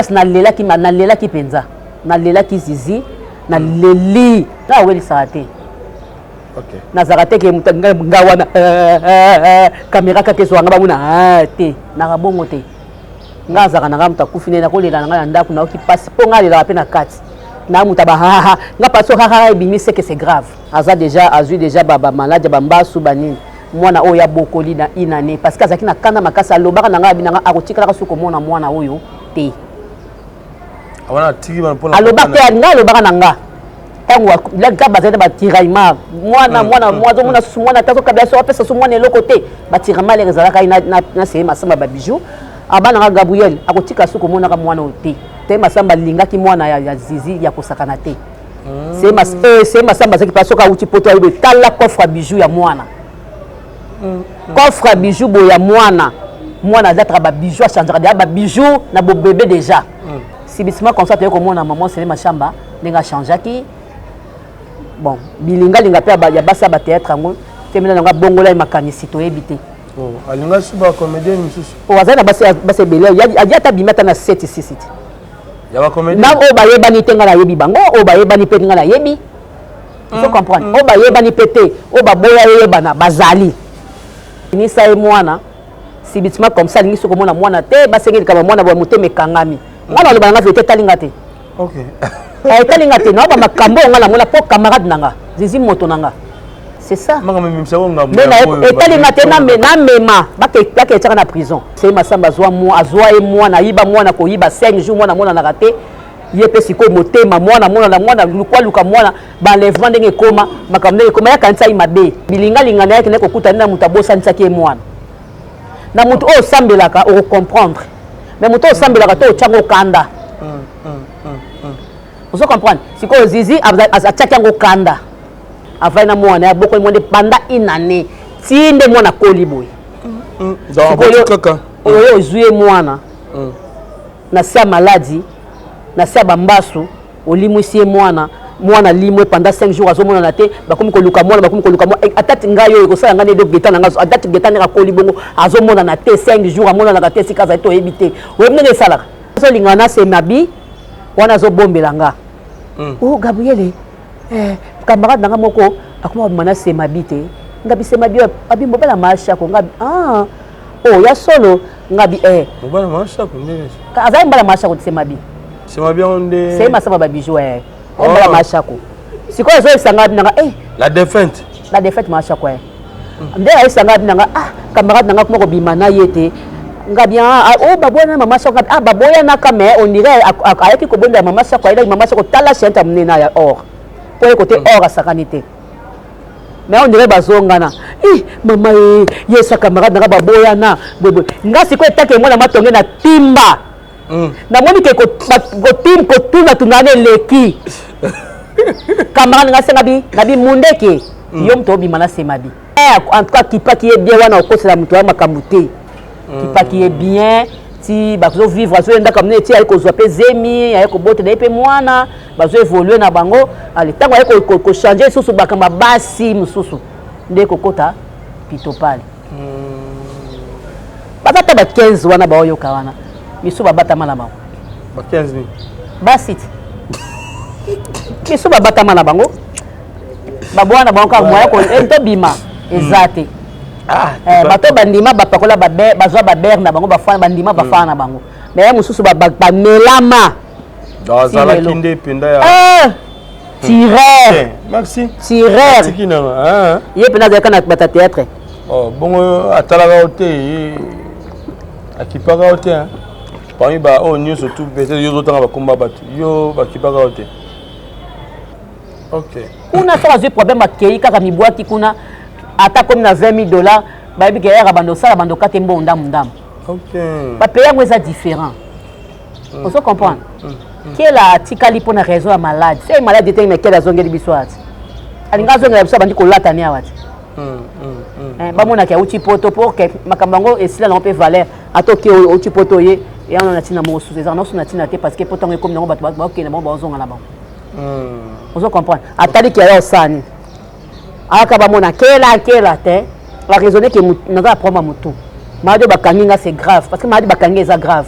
place na lela ki penza na lela ki zizi na leli na weli sarate OK na zarate ke ngawana caméra ka keso nga bamuna te na rabongo te nga zaka na ngamuta kufine na kolela nga ndako na oki passe po nga lela pe na kati na muta ba nga paso ebimi c'est que c'est grave azu déjà baba malade bambasu banini mwana oyo ya bokoli na inane parce que azaki na kanda makasi alobaka na nga binanga akotikala suko mona mwana oyo te alobaka te nga alobaka na nga tango la bazete ba tiraillement mwana tazo kabia so apesa so mwana eloko te ba tiraillement les ezalaka na se masamba ba bijou abana nga Gabriel akotika suko mona ka mwana oyo te masamba lingaki mwana ya zizi ya kosakana te c'est masamba zaki paso ka uti poto ayo tala coffre bijou ya mwana coffre bijou bo ya mwana zatra ba bijou a changer ba bijou na bo bébé déjà si bisima comme ça te ko mona maman c'est ma chamba ndinga changer ki bon bilinga pe ya basa ba théâtre ngo temina nga bongola makanisi to ebité alinga suba comédien mususu wazana basa belé ya ta bimata na 7 6 ya ba comédien na o ba yebani tenga na yebi bango o ba yebani pe tenga na yebi faut comprendre o ba yebani pété o ba boya yebana bazali ni sa mwana si bitima comme ça lingi soko mona mwana te basengeli kama mwana ba muteme kangami mwana lo banga vete talinga te OK talinga te na ba makambo ngala mona po camarade nanga zizi moto nanga c'est ça manga mimisa wonga mais talinga te na mema bake tshaka na prison c'est masamba azwa mwana yiba mwana ko yiba 5 jours mwana na raté yepe siko motema mwana luka mwana balèvement ndenge koma makambo ndenge koma ya kanisa imabe bilinga linga na yake ne kokutana na mutabosa nsaki mwana na mutu o sambelaka o comprendre mais mutu o sambelaka to tchango kanda vous comprendre siko zizi atchaki ngo kanda avai na mwana ya boko monde panda inane tinde mwana koliboy donc kaka oyo zuye mwana na sia maladie na sia bambasu olimwisi mwana limwe pendant 5 jours azomona na te bakomi koluka mwana atati ngayo ekosala ngane do getana ngazo atati getana ka kolibongo azomona na te 5 jours amona na te sika za to ebite wemne salaka so lingana se mabi wana zo bombela nga oh Gabriel camarade nanga moko akoma mana se mabite ngabi se mabi abi mobala masha ko ngabi oh ya solo ngabi mobala masha ko ndene azai mbala masha ko se mabi c'est ma bien onde c'est ma sama ba bijou mbala masha ko siko zo isanga nanga la défaite masha ko nde ay isanga nanga camarade nanga ko bimana yete ngabi babona mama masha ko baboya na kame on dirait ayaki ko bonda mama masha ko ila mama masha ko tala chente amnena ya or pour le côté or à sakanité mais on dirait bazongana mama yesa camarade nanga baboya na bobo ngasi ko etake mwana matonge na timba na moni ke ko tim ko tuna tunane leki camarade ngasi ngabi mundeke yom to bi mana semabi en tout cas qui pas qui est bien wana ko c'est la muto makamute qui pas qui est bien si bazo vivre so enda comme neti ay ko zo pe zemi ay ko bote pe mwana bazo évoluer na bango ali tango ay ko changer susu bakamba basi mususu nde ko kota pitopale batata ba 15 wana ba oyo kawana misu babata mala bango ba 15 ni basit misu babata mala bango babwana bango ka moya ko ento bima ezate bato bandima bapakola bazwa baber na bango bafana bandima bafana na bango mais mususu bamelama dans la kinde penda ya tireur merci tireur tikina ye pena za kana bata théâtre bongo atala hote akipaka hote parmi ba onyo surtout peut-être yo tanga bakomba batu yo bakipaka hote OK kuna ça va problème akei kaka mibwaki kuna ata comme na $20 babi ke era bando sala bando kate mbonda ndam OK ba payer moi ça différent on se comprend quelle a tikali pour na raison ya malade c'est malade était mais quelle a zongeli biswat alinga zongela biso bandi ko lata ni awati ba mona ke uchi poto pour que makambango et sila on peut valeur atoki uchi poto ye et on a tina mo sous ça non sous na tina te parce que poto comme na ba OK na ba zonga na ba on se comprend atali ki ya osani aka ba mona kela te la raisonner que naza prendre mutu madi bakanginga c'est grave parce que madi bakangi c'est grave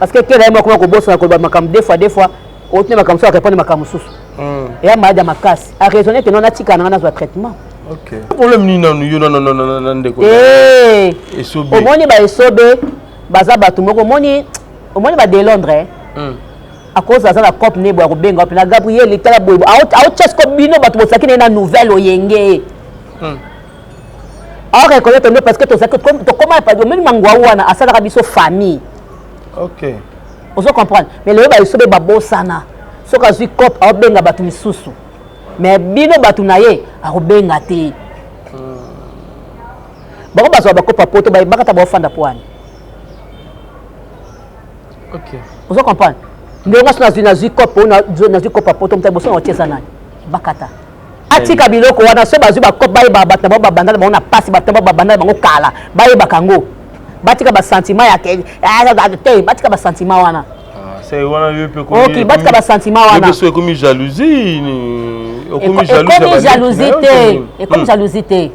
parce que quel est moi comment bossa ko ba makam des fois au tenir makam so répondre makam sous et a malade makasi a raisonner que non atika na na traitement. OK. Problème ni non ndeko. Esobe. Omoni ba esobe baza batu moko omoni ba de Londres. À cause de la cop ne bo ko benga pe na Gabriel tala boy out chest ko bino batu bosaki na nouvelle oyenge. Alors reconnaître parce que to comment pas de même mangwa wana asala biso famille. OK. Vous comprendre mais le ba esobe ba bosana. Soka zui cop a benga batu misusu. Mais bino batu na ye a benga te. Bako bazo ba kopa poto ba bakata ba ofanda poani. OK. Vous comprendre ndonga sona zui cop na zui copa poto mta boso na tiesa nani bakata. Atika biloko wana so bazui ba cop ba bata ba bandana ba na passe bata ba bandana bango kala ba ye bakango. Batika ba sentiment ya ke batika ba sentiment wana. C'est wana yo pe ko. OK, batika ba sentiment wana. Yo pe comme jalousie ni. Comme jalousie.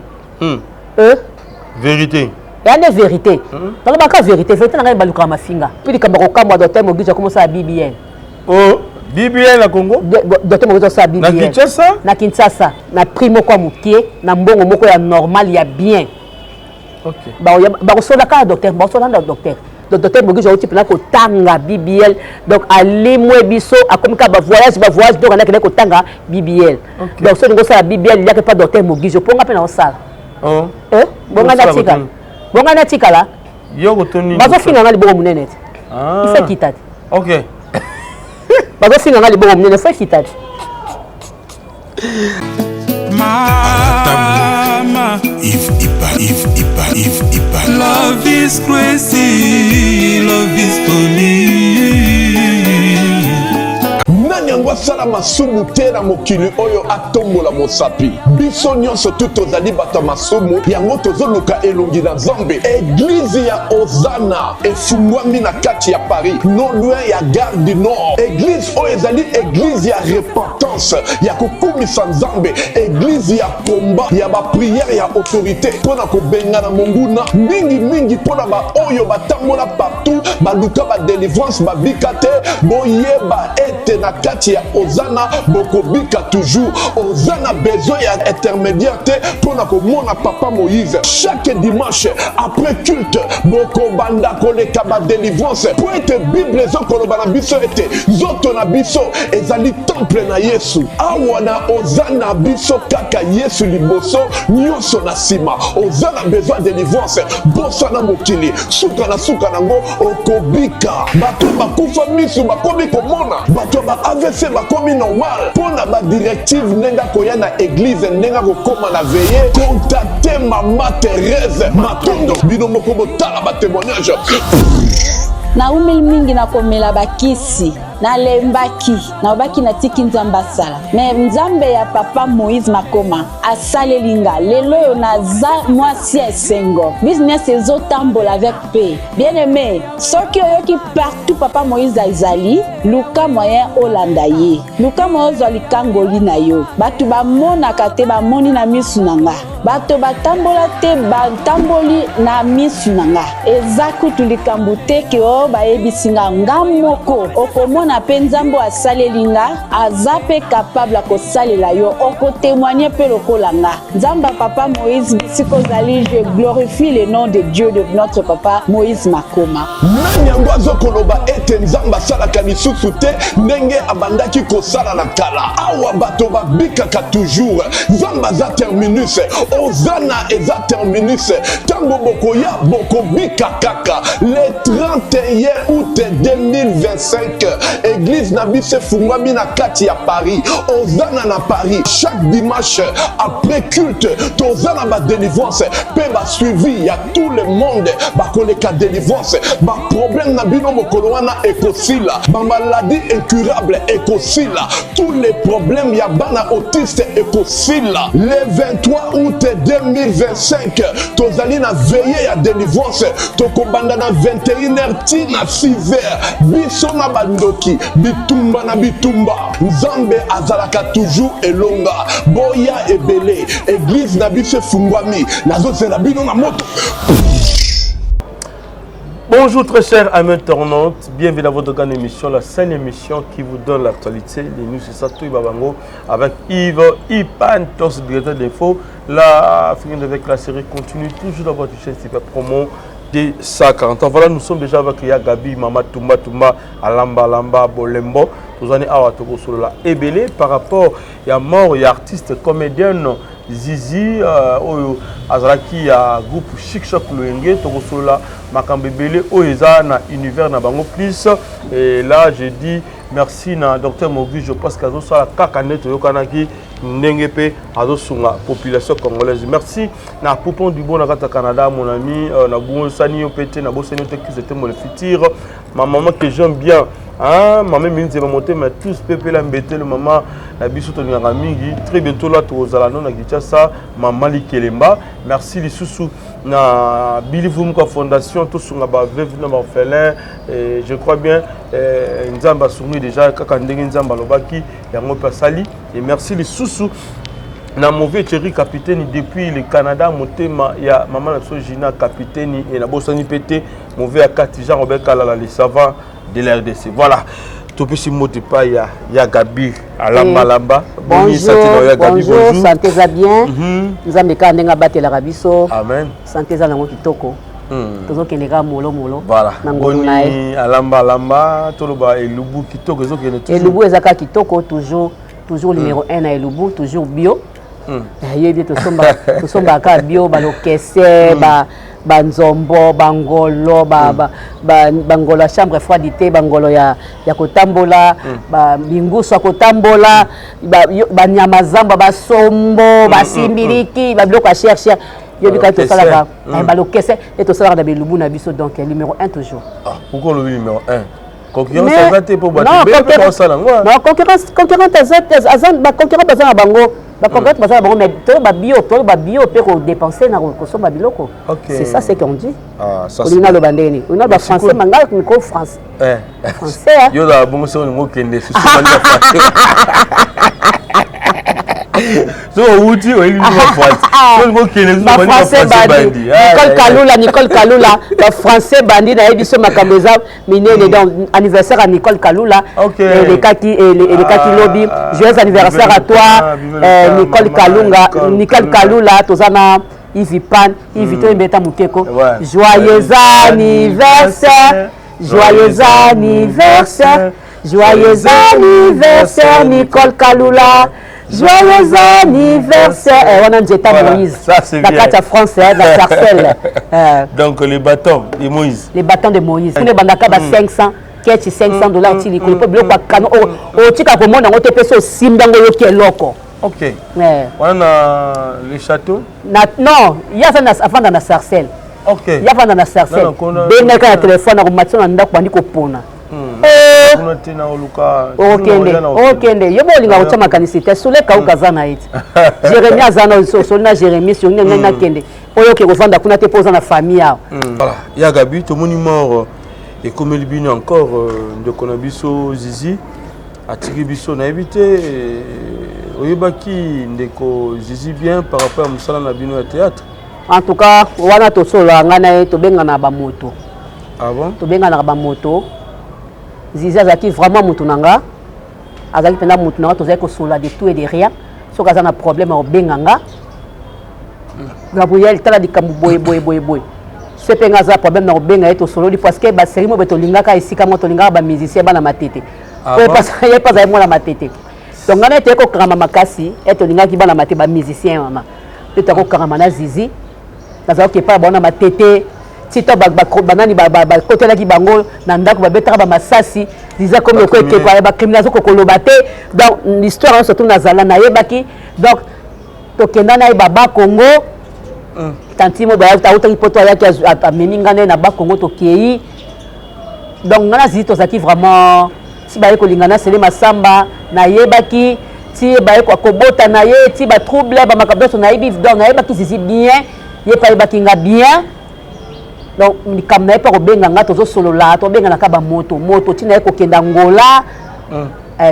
Vérité. Il y a des vérités. Dans le cas vérité, vérité n'a pas de ma finga. Puis le Cameroun comme docteur Mogijo commence à BBN. Oh, BBN à Congo. Docteur Mogijo ça BBN. Na Kinshasa? Na Kinshasa, na primo kwa mukie, na mbongo moko ya normal ya bien. OK. Ba osola ka docteur, ba osola na docteur. Donc docteur Mogijo au type là ko tanga BBL. Donc aller moi biso a comme ka ba voyage donc on a que ko tanga BBL. Donc so ngo ça BBL il y a que pas docteur Mogijo pour ngapena osala. Oh. Bonga na tika. Bonga na tika la. Yo rotoni. Bazo finga ngali bongo munene. Il fait kitati. OK. Bazo finga ngali bongo munene fait kitati. Mama, if Ipa. Love is crazy, love is funny. Nyango sala masumu tera mokili oyo atombola mosapi biso nyonso tutozali bato masumu yango tozoluka elongi na Nzambe. Église ya Ozana efungwami na kati ya Paris non loin ya Gare du Nord. Église oyo ezali église ya repentance ya kokumisa Nzambe, église ya combat ya ba prière ya autorité pona kobenga na monguna mingi pona ba oyo batambola partout baluka ba délivrance babika te boyeba ete na kati ya Ozana bokobika toujours. Ozana besoin ya intermédiaire te pona komona papa Moïse. Chaque dimanche après culte bokobanda koleka ba délivrance po ete Bible ezokoloba na biso ete nzoto na biso ezali temple na Yesu. Awa na Ozana biso kaka Yesu liboso nyonso na sima. Ozana besoin de délivrance bosa na mokili suka nango okobika. Bato bakufa misu bakomi komona, bato ba AVC bakomi normal pona ba directive nenga koya na église nenga kokoma na veiller. Contactez Mama Thérèse Matondo bino moko botala ba témoignage. Na umeli mingi na komela bakisi na lembaki na obaki na tiki Nzambe asala mais Nzambe ya papa Moïse Makoma asalelinga lelo yo naza mwasi esengo business ezotambola avec paix. Bien aimé soki oyoki partout papa Moïse azali luka moyen olanda ye luka moyen ozali kangoli na yo batu bamonaka te bamoni na misu nanga bato batambola te batamboli na misu nanga eza kutu likambo te ke o bayebisinga ngamoko okomona pe Nzambe asalelinga aza pe capable kosalela yo okotémoigner pe lokolanga Nzamba papa Moïse bisiko zali. Je glorifie le nom de Dieu de notre papa Moïse Makoma. Nanyango azokoloba ete Nzamba salaka lisusu te ndenge abandaki kosala na kala. Awa bato babikaka toujours. Nzamba za terminus. Ozana eza terminus. Tango bokoya bokobika kaka. Le 31 août 2025 église na biso fungwami na kati ya Paris. Ozana na Paris chaque dimanche après culte tozana ba délivrance pe ba suivi ya tout le monde ba koleka délivrance ba problème na bino mokolo wana ekosila ba maladie incurable ekosila tous les problèmes ya bana autiste ekosila. Le 23 août 2025 tozali na veillée ya délivrance tokobanda na 21h tina 6h biso na bandoki bitumba na bitumba Nzambe azalaka toujours elonga boya ebele église na biso fungwami nazozela bino na moto. Bonjour très chers amis internautes, bienvenue dans votre grande émission, la seule émission qui vous donne l'actualité, les news, c'est ça, tout Babango, avec Yves Ipantos, directeur d'info. La fin avec la série continue toujours dans votre chaîne Super Promo de 140 ans. Voilà, nous sommes déjà avec Yagabi, Mama Toumba, Alamba, Bolembo. Nous en avons sur la ébélé par rapport à mort et artiste comédienne Zizi, Azraki, à groupe Chic Choc Loenge, Togosola, Makambebele, Oeza, na univers na bango plus. Et là, je dis merci na Dr Mogu, je pense qu'à ça la kakane Toyokanaki, Nengepe, à la population congolaise. Merci na Poupon du Bon Nakata Canada, mon ami, na Bouon Sani Opete, na Bosseni qui c'était mon futur. Ma maman que j'aime bien. Ah, maman m'a monté, mais tous peuple l'embêté, le maman la biso to nganga mingi. Très bientôt là, tu vas na Kinshasa, maman Likelemba. Merci les sous na Billy Vumka Fondation, tous sur la veuve na orphelin. Je crois bien, Nzamba Soumi déjà, Kakandeng Nzamba Lobaki, Yango Pasali. Et merci les sous na mauvais chéri capitaine depuis le Canada, motema ya maman la Gina capitaine et na Bosani Pété, mauvais à 4 Jean Robert Kalala les savants de la RDC. Voilà. Topesi motepa ya Gabi Alamba. Bonjour, santé za bien. Nous avons ka ndenga batela rabiso. Amen. Santé za nango kitoko. Tozo keneka molo. Voilà. Boni Alamba toloba elubu kitoko zo kene toujours. Elubu ezaka kitoko toujours numéro 1 na elubu, toujours bio. Yebi to somba ka bio balokese banzombo bangolo bangola chambre froidité bangolo ya kotambola binguso ya kotambola banyama zamba basombo basimbiliki babiloko ya cher yebi ka to sala balokese et to sala na belubu na biso donc numéro 1 toujours. Pourquoi le numéro 1? Concurrence azate pour battre non concurrence azan ba concurrence bazana bango ba concurrence bazana bango mais to ba bio pe ko dépenser na ko so ba biloko. C'est ça ce qu'on dit. Ça c'est le bandeni on a ba français manga micro français français yo da bongo so ngo kende su manga français so outi o ili so ngo kende su manga français bandi Nicole Kalula ba français bandi na ebiso makambeza minene donc anniversaire à Nicole Kalula et les kaki lobby joyeux anniversaire à toi Nicole Kalula tozana Yves Pan Yves to mbeta mukeko joyeux anniversaire Nicole Kalula. Joyeux anniversaire. On a un Moïse. La carte française, la Sarcelle. Donc les bâtons de Moïse. Les bâtons de Moïse. On est bandaka 500, qu'est-ce $500 tili ko pe biloko kano o tika ko mona ngote peso simbango yo ke loko. OK. On a les châteaux. Non, il y a ça afanda na Sarcelle. OK. Il y a afanda na Sarcelle. Beneka na téléphone na ko matso na ndako bandi ko pona. Okende yo bolinga kotia makanisi te sole kauka za na ete Jérémie azana solo na Jérémie sur na kende oyo ke kovanda kuna te poza na famille yao. Voilà, ya Gabi to moni mort et comme le bino encore de konabiso Zizi atiri biso na éviter oyebaki ndeko Zizi bien par rapport à musala na bino ya théâtre. En tout cas wana to solo ngana to benga na ba moto. Ah bon? To benga na ba moto. Zizi azaki vraiment mutunanga azaki pena mutunanga tozaki kosola de tout et de rien soki aza na problème ya kobenganga Gabriel tala likambo boye so mpe nga aza problème na kobenga ye tosololi parce que baseri mo be tolingaka esika mo tolingaka bamusicien bana matete ye mpe azali mwana matete donc ngana ete ekokangama makasi e tolingaki bana matete bamusicien mama mpe tokokangama na Zizi nazalaki epai baona matete tito banani bakotelaki bango na ndako babetaka bamasasi Ziza comme le côté bacriminalisation kokoloba te donc l'histoire surtout nazala nayebaki donc tokenda na baba Congo tantimo bautaki poto ayaki amemi ngane na ba Congo tokei donc ngana Zizi tozaki vraiment si baye kolingana sele masamba nayebaki ti baye kobota na ye ti ba trouble ba makabeso nayebi donc nayebaki Zizi bien ye pa yebaki nga bien. Donc comme na pas kobenga nga tozo solo la to benga na ka ba moto tina ko kenda ngola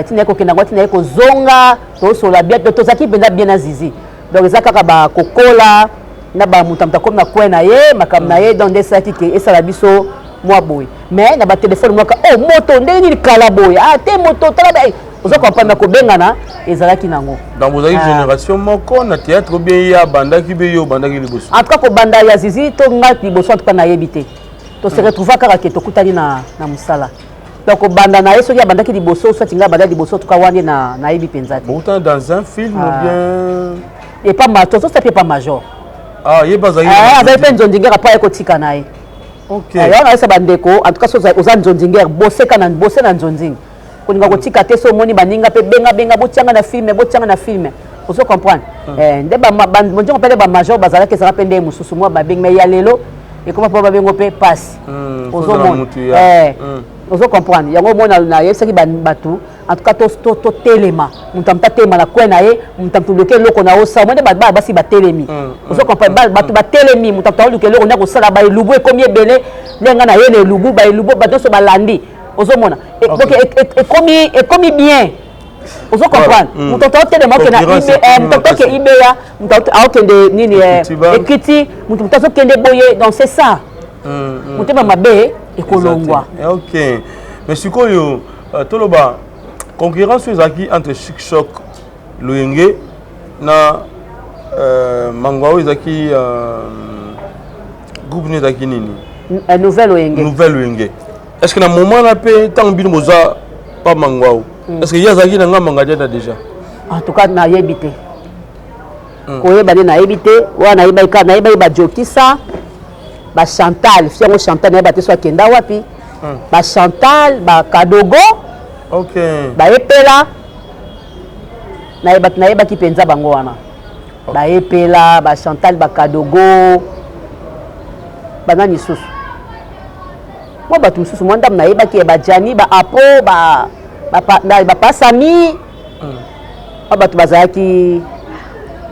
tina ko kenda ngoti na ko zonga to solo bien to zaki benda bien na Zizi donc ezaka ka ba kokola na ba mutamta comme na kwena ye makam na ye donc des saki ke esala biso moi boy mais na ba téléphone moi oh moto ndenge ni kala boy ah te moto tala ba ozo comprendre ko bengana ezalaki nango dans vos génération moko na théâtre bien ya bandaki be yo bandaki liboso en tout cas ko banda ya zizi to ngati liboso en tout cas na yebité to se retrouver kaka ke to kutani na musala donc ko banda na yeso ya bandaki liboso so tinga banda liboso en tout cas wani na yebi penzati pourtant dans un film ou bien et pas mato so c'est pas major ah yeba za avec un Nzondinger pas ekotika nae OK alors na esa bandeko en tout cas so za Nzondinger bosse na Nzonding koninga kotika te so moni baninga pe benga botianga na film ozo comprendre nde ba bonjongo pele ba major bazala ke ça pende mususu moi ba beng mais ya lelo et comment pas ba bengo pe passe ozo mona ozo comprendre yango mona na yesaki batu en tout cas to telema mutamta tema na kwena ye mutamtu bloquer loko na osa mo de ba basi ba telemi ozo comprendre batu ba telemi mutamta luke loko na ko sala ba lubu e komi ebele lenga na ye le lubu ba so ba landi ozo mona donc e komi bien ozo comprendre mutamta telema ke na mutamta ke ibeya mutamta akende nini ekiti mutamta so kende boye donc c'est ça mutema mabe ekolongwa OK mais sikoyo toloba concurrence ezaki entre Chic Choc Loyenge na Mangwao ezaki groupe ezaki nini nouvelle Loyenge est-ce que na moment na pe tant bino moza pas Mangwao est-ce que yazaki na ngamba ngajeta déjà en tout cas na yebité koyeba na yebité wana yeba na yeba ba jokisa ba Chantal fiango Chantal na yeba te so kenda wapi ba Chantal ba Kadogo OK ba epela na yeba ki penza bango wana ba epela ba Chantal ba Kadogo banani susu mo batu susu mo ndam na yeba ki ba Jani ba Apo ba Pasami batu bazaki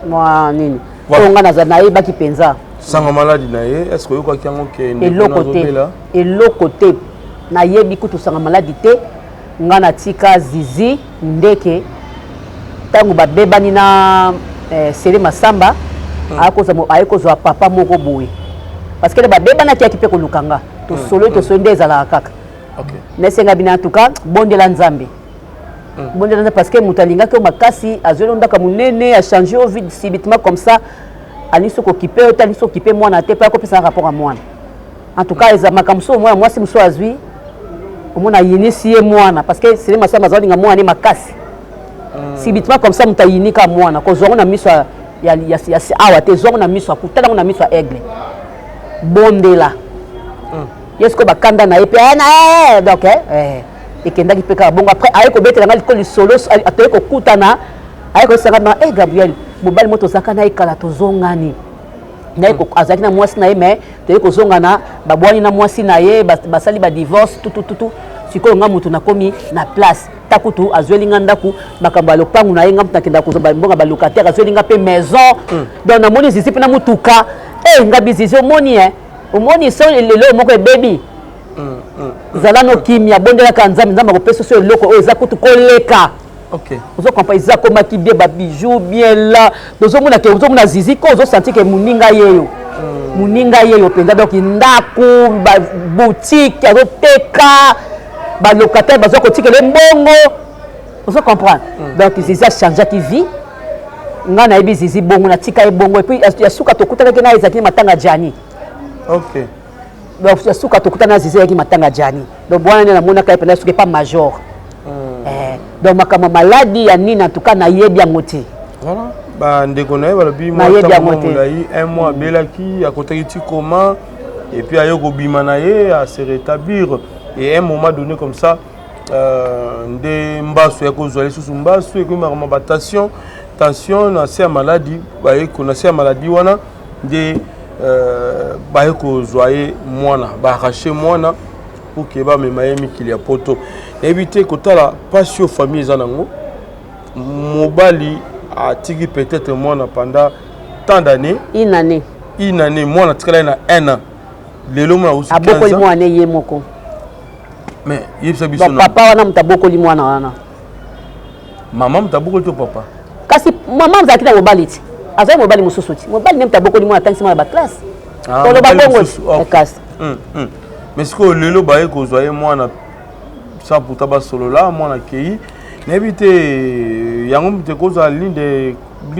moi nini onga na yeba ki penza sanga maladie na ye est-ce que yoka kiango ke eloko te na yebi kutu sanga maladie te nga na tika zizi ndeke tango babebani na Sele Masamba ayekozwa papa moko boye parce que babebana ki akipe kolukanga to solo to sonde ezala kaka OK nesenga bina en tout cas bondela nzambe parce que mutalinga ke makasi azelo ndaka munene a changer au vide subitement comme ça ali soko kipe otali soko kipe mwana te pa ko pesa rapport à mwana en tout cas eza makamso mwana mwasi muso azwi omona yinisi mwana parce que Sele Masamba zalinga mwana ni makasi subitement comme ça mutayinika mwana ko zongo na miso ya awa te zongo na miso akutana na miso aigle bondela yesko bakanda na epe na donc ekendaki peka bongo après ayeko betela ngali ko lisolo atoyeko kutana ayeko sanga na Gabriel mobali moto zaka na ikala tozongani naiko azaki na mwasi na ye mais toyeko zongana babwani na mwasi na ye basali ba divorce tout sikoyo nga mutu nakomi na place takutu azwelinga ndaku makambo ya lopangu na ye nga mutu nakenda kozomba mbonga balocataire azwelinga pe maison donc namoni zizi mpe na mutuka nga bizizi omoni so lelo moko ebebi zala no kimia bondelaka nzambe akopesa so eloko oyo eza kutu koleka OK ozo comprendre eza komaki bien ba bijoux bien là ozomona zizi ko ozo sentir que muninga yeyo penza donc ndaku ba boutique azoteka ba locataire bazo kotikela mbongo ozo comprendre donc zizi a changé ki vie nga na yebi zizi bongo na tika ebongo et puis ya suka tokutaka na ezaki matanga Jani OK donc ya suka tokutana zizi yaki matanga Jani donc bwana na mona ka pena suka pas major donc makambo maladi ya nini en tout cas na yebi yango te voilà ba ndeko na ye balobi mo un mois belaki akotaki ti comment et puis ayoko bima na ye à se rétablir et un moment donné comme ça nde mbasu ya kozwa lisusu mbasu ekomaka ba tension na se maladie bayeko na se maladie wana nde bayeko zwa ye mwana ba mwana pour que ba mema ye mikili ya poto éviter kotala passion famille ezanango mobali a tigi peut-être mwana pendant tant d'années une année mwana tikala na 1 an lelo mwana usu 15 ans abokoli mwana ye moko mais yebisa biso na papa wana mutabokoli mwana wana mama mutabokoli to papa kasi mama mzaki na mobali ti azali mobali mususu ti mobali ne mutabokoli mwana tangisi mwana ba classe toloba bongo kasi Mais ce que lelo baye ko zoye moi na ça pour taba solo là moi na kei n'évite yango te cause ligne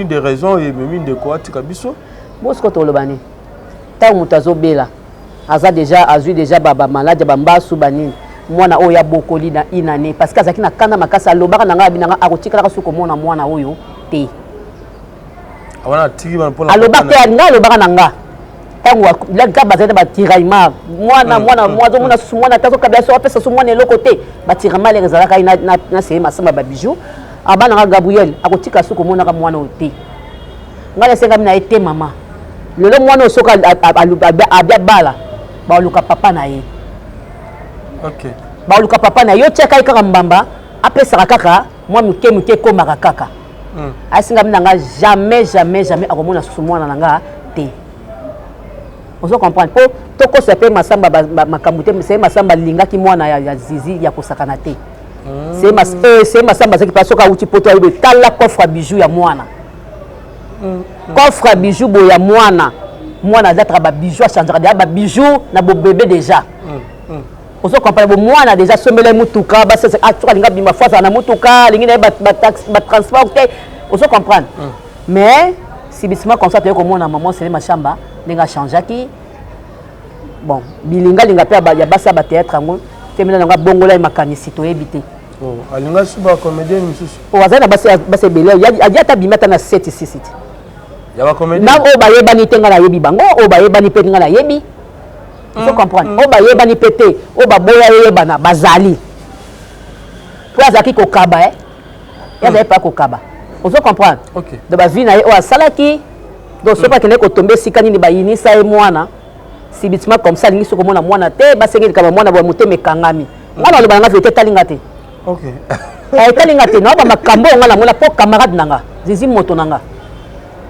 de raison et même de quoi tika biso bon ce que to lobani ta mutazo bela aza déjà azu déjà baba malade bamba su banini mwana oyo abokoli na inane parce que azaki na kanda makasa lobaka nanga binanga akotikala ka suko mona mwana oyo te awana tiki ban pona alobaka ya nga lobaka nanga tango la gaba zeta batiraima mwana tazo kabla so apesa so mwana eloko te batirama les ezalaka na sey masamba ba bijou abana nga Gabriel akotika suko mona ka mwana oyo te ngala senga mina ete mama lelo mwana osoka abia bala ba luka papa na ye. OK. Ba luka papa na yo cheka ikaka mbamba apesa kaka mwa muke komaka kaka. Asinga mina nga jamais akomona susu mwana nanga te. On se comprend po toko sepe masamba makamute c'est masamba lingaki mwana ya zizi ya kosakana te. C'est masamba zaki pasoka uti poto ayibe tala coffre bijou ya mwana. Coffre bijou bo ya mwana zatra ba bijou chanjera ba bijou na bo bébé déjà. On se comprend bo mwana déjà somele mutuka ba c'est atuka linga bima fois na mutuka lingine ba taxi ba transport te. On se comprend. Mais si bisima comme ça te ko mona maman c'est ma chamba ndinga changeaki. Bon, bilinga linga pe ya basa ba théâtre ngo temena nga bongola makanisi to ebité. Oh, alinga suba comédien misusu. O wazana basa belé ya ta bimata na 7 6. Ya ba comédien. Na o ba yebani tenga na yebi bango, o ba yebani pe tenga na yebi. Tu comprends? O ba yebani pété, o ba boya yebana bazali. Toi zaki ko kaba Ya va pas ko kaba. On se comprend? OK. De ba vie na o salaki. Donc so pas que ne ko tomber sikani ni ba yinisa e mwana. Si bitima comme ça lingi soko mona mwana te ba sengi kama mwana ba muteme kangami. Mwana lo banga vete talinga te. OK. Talinga te no ba makambo ngala mona po camarade nanga. Zizi moto nanga.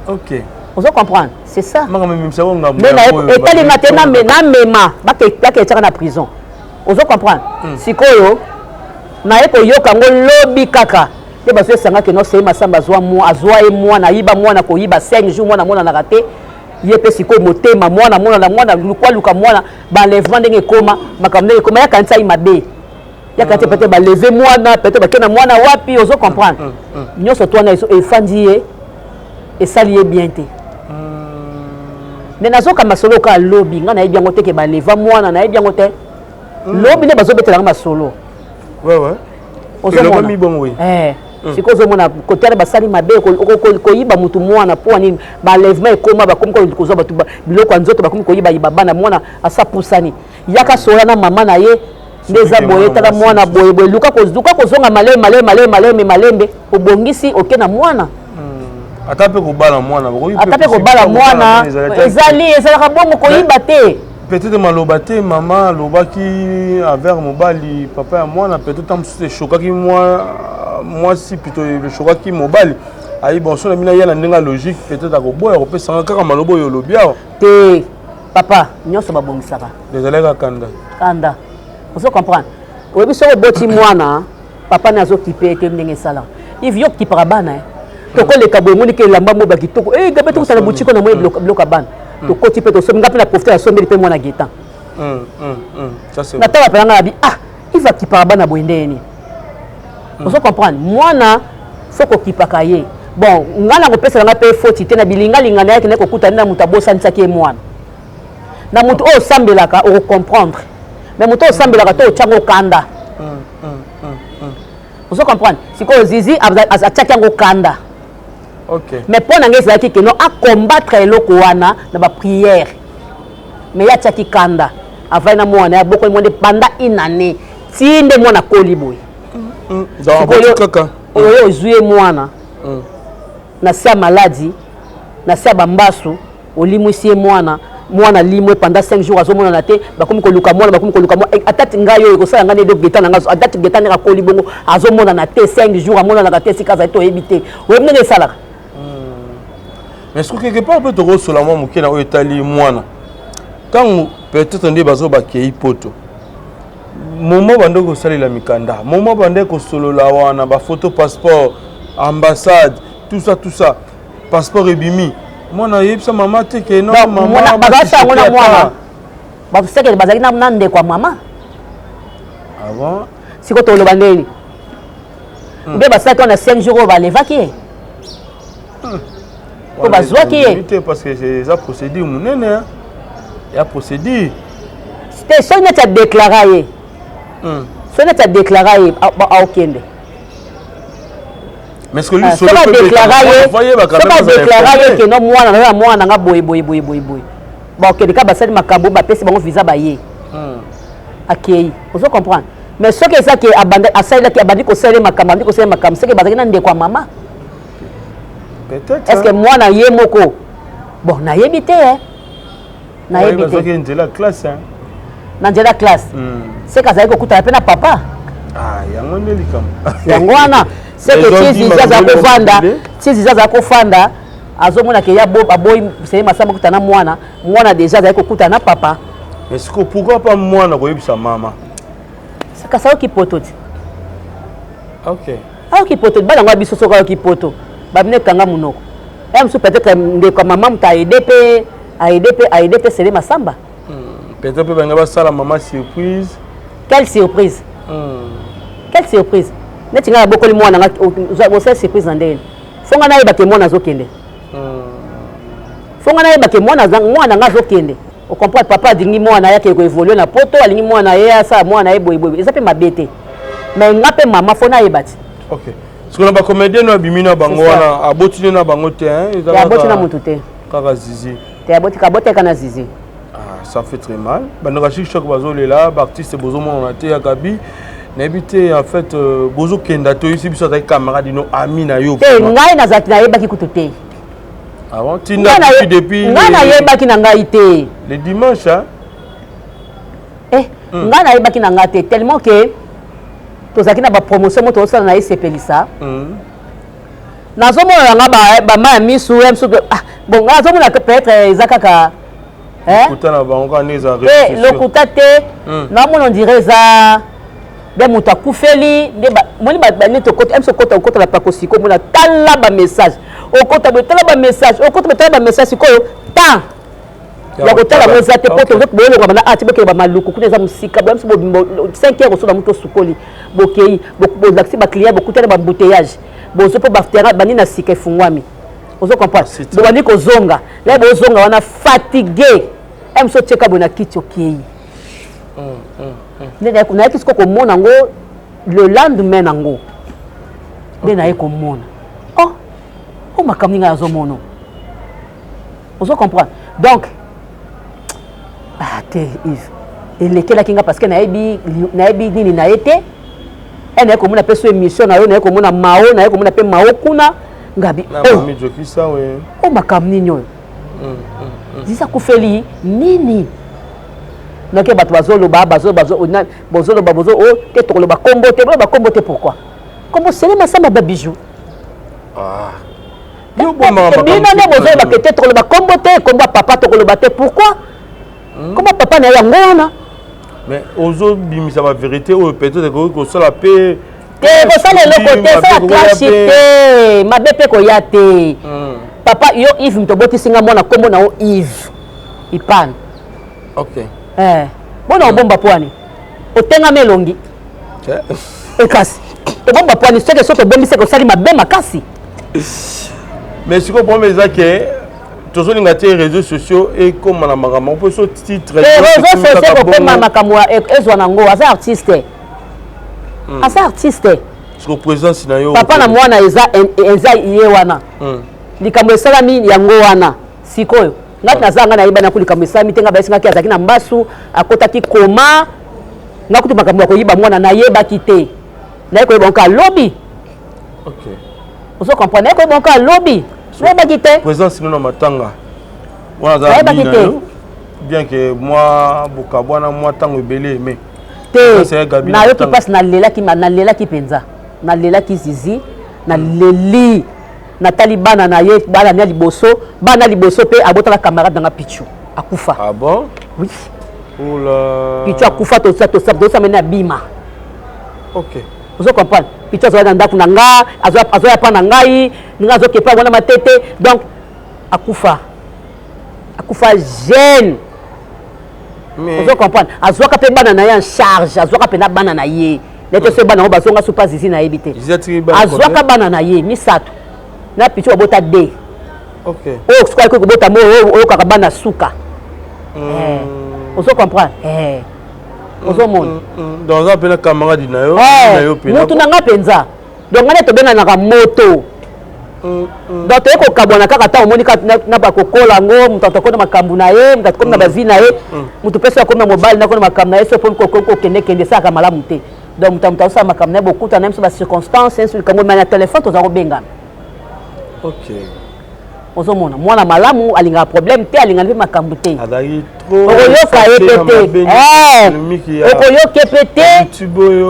OK. On se comprend? C'est ça. Manga même ça on mais talinga te na mema ba ke tchaka na prison. On se comprend? Sikoyo na eko yoka ngo lobi kaka. Te ba se sanga ke no se masamba zwa azwa e mwana yiba mwana ko yiba 5 jours mwana na raté. Yepe siko motema mwana luka mwana ba lèvement ndenge koma makamne koma ya kanisa imabe ya kanisa peut-être ba lever mwana peut-être ba kena mwana wapi ozo comprendre nyoso toi na e fandie et salier bien te mais nazo ka masolo ka lobby ngana yebi yango te ke ba lever mwana na yebi yango te lobby ne bazo betela masolo ouais ozo mi bon oui siko zo mona kotela basali mabe ko yiba mutu mwana po nini ba lèvement ekoma ba komko ko batu biloko nzoto ba komko yiba bana mwana asa pusani yaka sola na mama na ye ndeza boye tala mwana boye luka ko zonga malembe obongisi okena mwana atape ko bala mwana atape ko bala mwana ezalaka bongo ko yiba te peut-être malobate maman lobaki avec mobali papa ya mwana peut-être tam se chokaki moi si plutôt le chokaki mobali ayi bon so na mina yana ndenga logique peut-être akoboya ko pesa kaka malobo yo lobia te papa nyoso babongisaka désolé kanda on se comprend oyebi soko boti mwana papa nazo kipe te ndenge sala if yo kipara bana toko leka boye moni ke lamba mo bakitoko gabe to sala butiko na moye bloka bana to koti pe to so ngapi na profiter so mbeli pe mwana getan ça c'est na tawa pelanga bi il va kipara bana boyendeni on se comprend mwana foko kipaka ye bon ngana ko pesa nga pe foti te na bilinga linga na yake ne ko kutana na muta bosa nsaki mwana na mutu o sambelaka o comprendre mais mutu o sambelaka to chango kanda on se comprend siko zizi azachaki ngo kanda. OK. Mais pour n'engager ça qui non à combattre eloko wana na ba prière mais ya tchaki kanda avant na mwana beaucoup monde pendant une année tinde mwana koliboy donc kaka oyo zuye mwana na sia maladie na sia bambasu olimwisie mwana limwe pendant 5 jours azomona na te bakomi ko luka mwana atati ngayo ko sala ngane de getana ngazo atati getana ka kolibongo azomona na te 5 jours amona na te sikaza to ebite o mnene sala. Mais est-ce que quelque part peut te recevoir moi mukena o etali mwana quand peut-être ndé bazo bakei poto moment bande ko salela mikanda moment bande ko solola wana ba photo passeport ambassade tout ça passeport ebimi mwana yebisa mama te ke non mama bagasa ngona basekele bazali na ndeko ya mama. Ah bon? Siko toloba ndeni. Nde basaki on a 5 jours oyo balevaki ye. Po bazwaki ye. Parce que c'est ça procédure monene hein. Il y a procédure. C'était so net a déclaré ye. So net a déclaré a okende. Mais ce que lui so ba déclaré que non mwana nga boy. Ba okende ka basali makambo ba pesi bango visa ba ye. Akei. Vous comprendre? Mais ce que ça qui est abandi ko sele makambo, c'est que bazaki na ndeko mama. Peut-être. Est-ce que moi na ye moko? Bon, na yebité hein. Na yebité. Parce que c'est la classe hein. Na la classe. C'est que ça ko kuta pe na papa. Ah, yango ndeli kam. Yango wana, c'est que tizi za ko fanda, azomona ke ya boy c'est masamba kutana mwana déjà za ko kuta na papa. Est-ce que pourquoi pas moi na koyebisa mama? C'est que ça qui poto. OK. Ah qui poto, ba ngwa biso soka qui poto. Ba mine kanga munoko. Même si peut-être ndeko maman ta aider c'est masamba. Peut-être que banga ba sala maman surprise. Quelle surprise? Quelle surprise? Neti nga bokoli mwana nga o sa surprise ndene. Fonga na yeba ke mwana zokende. Fonga na yeba ke mwana nga zokende. O comprendre papa dingi mwana yake ko évoluer na poto alingi mwana ye asa mwana ye boy. Eza pe mabete. Mais nga pe mama fona yebati. OK. Ce qu'on a ba comédien na bimina bango wana abotine na bango te hein. Ya abotine mutu te. Kaka zizi. Te aboti ka bote kana zizi. Ah, ça fait très mal. Banoka choc bazole là, artiste bozo mona te ya kabi. N'habité en fait bozo kenda to ici biso avec camarade no ami na yo. Te ngai na zati na yebaki kutu te. Ah bon, Tina depuis ngai na yebaki na ngai te. Le dimanche hein. Ngai na yebaki na ngai te tellement que tozaki na ba promotion moto osala na esepelisa. Nazomona nga ba ma misu emsu bon nazomona que peut-être ezakaka Kutana bango neza le kutate na mon on dirait ça de muta kufeli de moni ba neto kota emso kota la pakosiko mona tala ba message o kota ba message o kota ba message ko ta ya kotala moza te poto zo bolo kwa na ati bokele ba maluku kuneza musika bo emso bo 5 heures so na muto sukoli bokei bo laxi ba client bokutana ba embouteillage bozo po ba terrain bani na sika fungwami ozo comprendre bo bani ko zonga là bo zonga wana fatigué emso cheka bona kiti okei na yaki siko komona ngo le lendemain nango nde na ye komona oh makambo nga azomona ozo comprendre donc te Yves elekelaki nga parce que nayebi nini na ye te na ye komona mpe so émission na yo na ye komona mao na ye komona mpe mao kuna ngabi oh makambo nini oyo zisa kufeli nini noke bato bazoloba te tokoloba kombo te pourquoi kombo sele masamba ba bijou bino nde bozoloba ke te tokoloba kombo te kombo papa tokoloba te pourquoi kombo papa na yango wana mais ozobimisa ba vérité oyo peut-être kosala pe te kosala eloko te sala clashi te mabe mpe koya te papa yo Yves mtobotisinga mwana kombo na o Yves Ipan. OK. Bona obomba pwani. Otenga melongi. Ekasi. Obomba pwani soke soto bombi seko sali mabe makasi. Mais ce qu'on prend ça que tous les réseaux sociaux et comme na makambo on peut so titre réseaux sociaux comme makambo ezwa nango asa artiste. Asa artiste. Ce que présence na yo. Papa na mwana eza iye wana. Likambo esalami yango wana sikoyo ngati nazanga na yibana kulikambo esalami tenga basinga ki azaki na mbasu akotaki koma ngakuti makambo ya koyiba mwana na yebaki te na yeko yebonka lobby. OK. Ozo comprendre yeko yebonka lobby yebaki te présence na matanga wana za bien que moi bokabwana moi tango ebele mais te na yo ki passe na lela ki penza na lela ki zizi na leli Nathalie bana na ye bana na liboso pe abotala camarade na Pichu akufa. Ah bon? Oui. Oula. Pichu akufa to sa mena bima. OK. Vous comprenez? Pichu zo na ndaku na nga azo ya pa na ngai nga zo kepa wana matete donc akufa jeune Vous comprenez? Azwaka pe bana na en charge, azwaka pe na bana na ye. Neto se bana bazonga super zizi na ebité. Azwaka bana na ye misato. Na pichu abota de. OK. Oh, ce que bota mo o ka bana suka. Vous comprenez? Vous monde. Dans un peu camarade na yo, na yo pe. Mutu na nga penza. Donc ngane to bena na moto. Donc to ko kabona kaka ta omoni na ba kokola ngo mutata ko na makambu na ye mutata ko na bazi na ye mutu pesa ko na mobile na ko na makambu na ye so pon ko kende saka malamu te donc mutata sa makambu na bokuta na ba circonstances sur comme na téléphone to za ko benga. OK. Ozomona mwana malamu alinga problème te alinga pe makambu te adagi trop oyoka yepete oyoka pete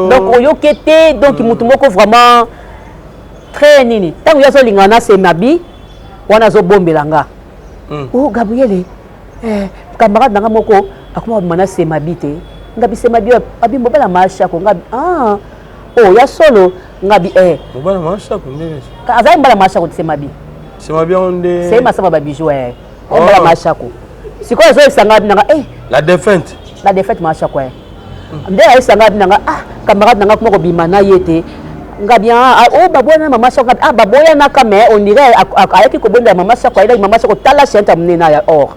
donc oyoka te donc mutu moko vraiment très nini tango yazo lingana se mabi wana zo bombelanga oh Gabriel camarade nanga moko akuma mana se mabi te ngabi se mabi abi mobala masha ko ngabi oh ya solo ngabi mobala masha ko ndenge azai mbala masha ko se mabi c'est ma bien onde c'est ma saba babijou mbala masha ko siko zo isanga nanga la défaite masha ko nde ya isanga nanga camarade nanga kuma ko bimana yete ngabia babona mama soko baboya na kame on dirait ayaki ko bonda mama soko ila mama soko tala chenta mnena ya or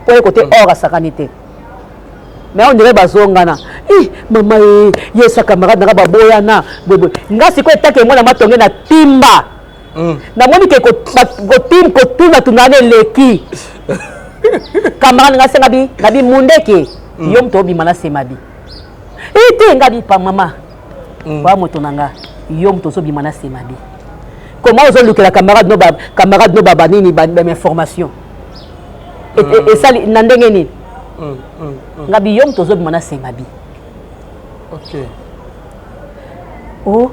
pour côté or sakanité mais on dirait bazongana mama yesa camarade na baboya na bobo ngasi ko etake mona matonge na timba na moni ke ko tim ko tuna tunane leki camarade ngasi ngabi mundeke yom to bi mana semabi ite ngabi pa mama ba moto nanga yom to so bi mana semabi comment ozo luka la camarade no baba nini ba information et ça na ndenge nini ngabi yom to so bi mana semabi. OK. Oh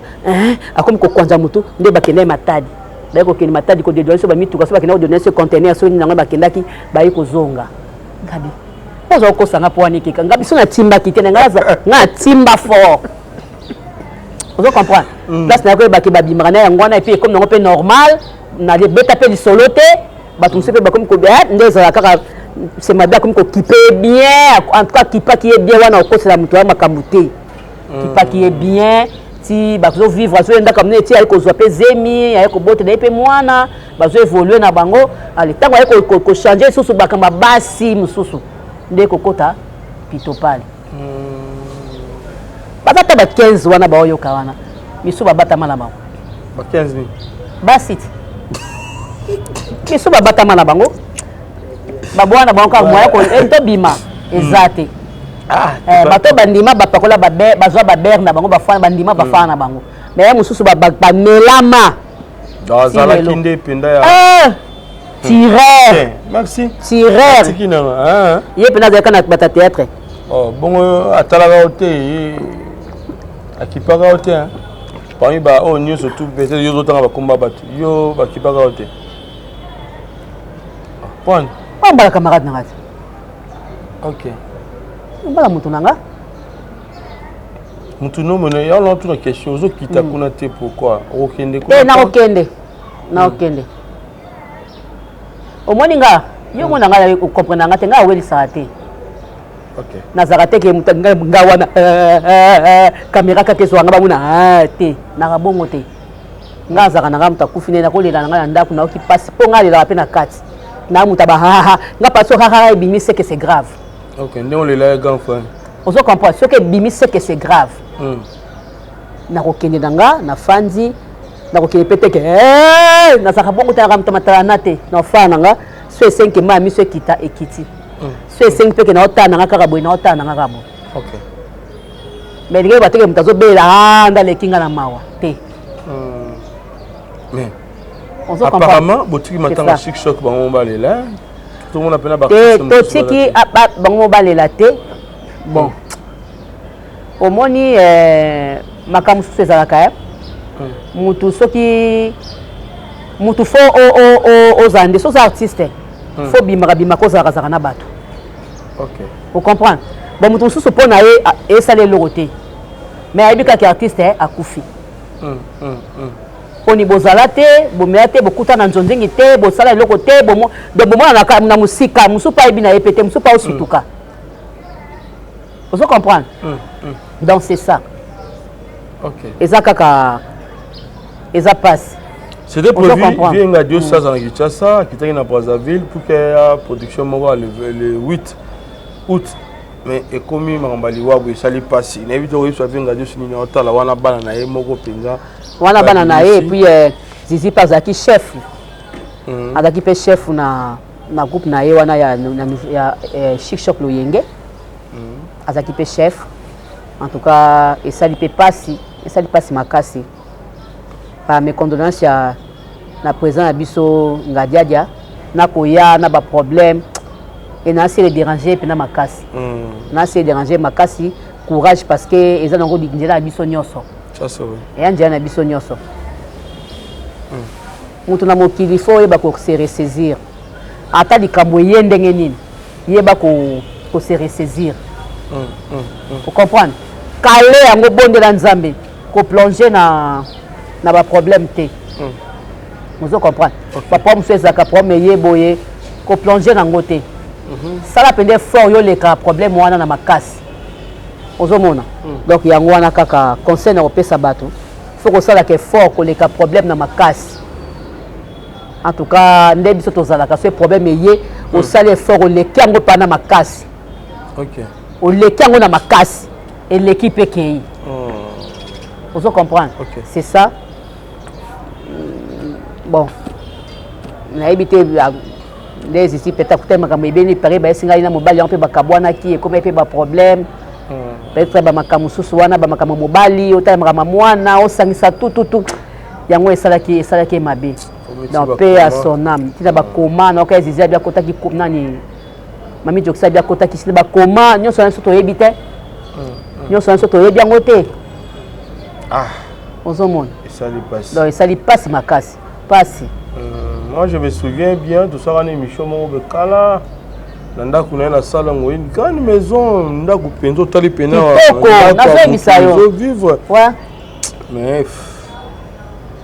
akomi ko kwanza mutu nde bakende matadi ba ko kende matadi ko de so ba mituka so bakende donner ce conteneur so nanga bakendaki ba ko zonga ngabi ozo ko sanga po ani kika ngabi so na timba kitene ngaza nga timba fort. Vous comprenez? Là, c'est un peu de bimana et ngwana et puis comme on peut normal, na les bêta pe du soloté, bah tout se fait comme ko bien, ndeza kaka c'est ma bien comme ko kipe bien, en tout cas kipa qui est bien wana ko c'est la mutu makambuté. Kipa qui est bien, si bah zo vivre zo nda comme neti ay ko zo pe zemi, ay ko bote na pe mwana, bah zo évoluer na bango, allez tango ay ko changer susu bakamba basi mususu. Nde ko kota pitopale. Batata ba 15 wana ba oyo kawana misu babata mala bango ba 15 ni basit misu babata mala bango babwana bango ka moya ko ento bima ezate bato bandima bapakola babe bazwa baber na bango bafana bandima bafana bango mais mususu ba melama dazala kinde pinda ya tireur merci tireur tikina ye pena za kana bata théâtre bongo atala hotel akipaka hotel parmi ba o nyo surtout peut-être yo tanga ba komba batu yo ba kipaka hotel point on bala camarade nanga OK on bala mutu nanga mutu no mona ya on a une question ozo kita kuna te pourquoi okende ko na okende omoni nga yo mona nga ko comprendre nga te nga weli sarate. OK. Nazarate ke mutanga ngawana caméra ka keso nga bamuna te na kabongo te ngazaka na ngamta kufine na kolela nga ndaku na ki passe po nga lela pe na kati na mutaba nga passo bimi c'est que c'est grave. OK, ndé on lela grand frère. On se comprend ce que bimi c'est que c'est grave. Na kokende nga na fandi na kokende pete ke na saka bongo ta ngamta matana te na fana nga so 5 ma mi so kita ekiti. C'est 5 peu que na otana nga kaka boy na otana nga kabo. OK. Mais les gars bateke mutazo bela anda le kinga na mawa te. Mais on se apparemment botiki matanga chic choc bango balela. Tout le monde appelle ba. Totiki bango balela te. Bon. Omoni makamu sezalaka mutu soki mutu fo aux andes aux artistes. Faut bimaka kozala zaka na bato. OK. Vous comprenez? Bon mutu susu pona e sale loroté. Mais ayebika ki artiste akufi. Poni bozala te, bomela te, bokuta na nzonzengi te, bosala eloko te, bomo na musika, musu pa ebina epete, musu pa osituka. Vous comprenez? Donc c'est ça. Ok. Et ça kaka et ça passe. C'était prévu, bien à Dieu ça dans Kinshasa, qui était dans Brazzaville pour que la production morale le 8 août. Mais et comme il m'a emballé, ça lui passe. Il évite de soit bien à Dieu sur l'autre, la wana banana et moko penga. Wana banana et puis Zizi Pazaki chef. Azaki pe chef na groupe na wana ya Chic Shop Loyenge. Azaki pe chef. En tout cas, et ça lui passe makasi. Par mes condoléances à la président Abisso Ngadiadia, na koya na ba problème et na c'est déranger puis na makasi. Na c'est déranger makasi, courage parce que ils ont ngodi ndela Abisso nyoso. Ça c'est vrai. Et anja na Abisso nyoso. Mutu na mokili fo yeba ko se ressaisir. Ata likambo yende ngenini. Yeba ko se ressaisir. Vous comprenez? Calé yango bonde la Nzambe, ko plonger na ba problème té. Vous comprenez? Papa monsieur zaka problème yeboye, ko plonger na ngoté. Ça la pende fort yo le ka problème wana na makasi. Ozomona. Donc yango wana kaka conseil na opesa bato. Faut que ça la ke fort ko le ka problème na makasi. En tout cas, ndebi soto zalaka ce problème yé au sale fort o le kango pa na makasi. OK. O le kango na makasi. Et l'équipe est qui? Vous comprenez? Okay. C'est ça. Bon. On a évité les ici peut-être que ma bien pareil ba singa ina mobali on peut ba kabwana qui et comme peut ba problème. Peut-être ba makamususu wana ba makamu mobali ota mama mwana o sangisa tout. Yango esala ki mabe. Donc paix à son âme. Tina ba koma na ka zizia bia kota ki nani. Mami joksa bia kota ki ba koma nyo so nso to ebite. Nous sommes surtout bien côté. Ah. On se montre. Et ça lui passe. Donc ça lui passe ma casse. Passe. Moi je me souviens bien de ça dans l'émission mon bekala. Nanda kuna na sala ngoyi une grande maison nda ku penzo tali pena. Na fait bisayo. Vivre. Ouais. Mais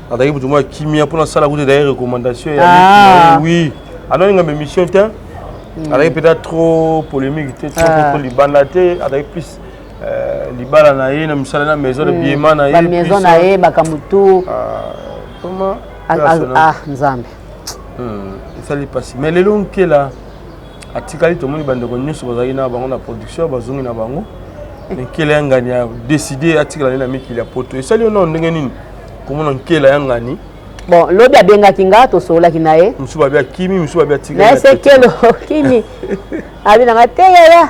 adaki butu moi kimia pour na sala ku des recommandations oui. Alors une émission tiens. Avec peut-être trop polémique, trop libanaté, avec plus libala na ye na misala na maison de biema na ye. La maison na ye bakamutu. Comment? Nzambe. Ça lui passe. Mais les longs qui là, atikali to moni bande ko nyuso bazaki na bango na production bazongi na bango. Mais qui là ngani a décidé atikala na miki la poto. Et ça lui non ndenge nini? Comment on qui là ngani? Bon, lobi abenga kinga to sola kinaye. Musuba bia kimi, musuba bia tika. Mais c'est quel kimi? Abi na te ya.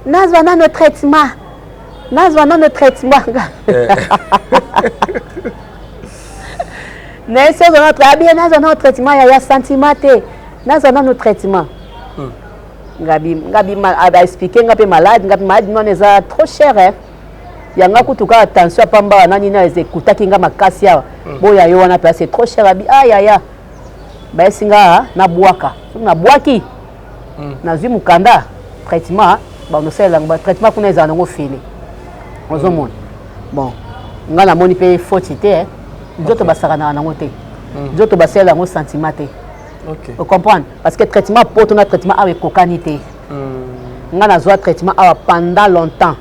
Nazwa na notre traitement. Nazwa na notre traitement. Mais c'est notre abi nazwa na notre traitement ya sentiment te. Nazwa na notre traitement. Ngabi a expliqué ngapi malade non eza trop cher hein. Yanga kutuka attention pamba nani na ezekuta kinga makasi ya boya yo wana place c'est trop cher abi aya ba singa na bwaka na bwaki na zwi mukanda traitement ba no sela ba traitement kuna ezana ngo fini ozomona bon ngana moni pe faute te nzoto basaka na ngo te nzoto basela ngo sentiment te. OK. Vous comprenez parce que traitement pour ton traitement avec cocanité ngana zwa traitement pendant longtemps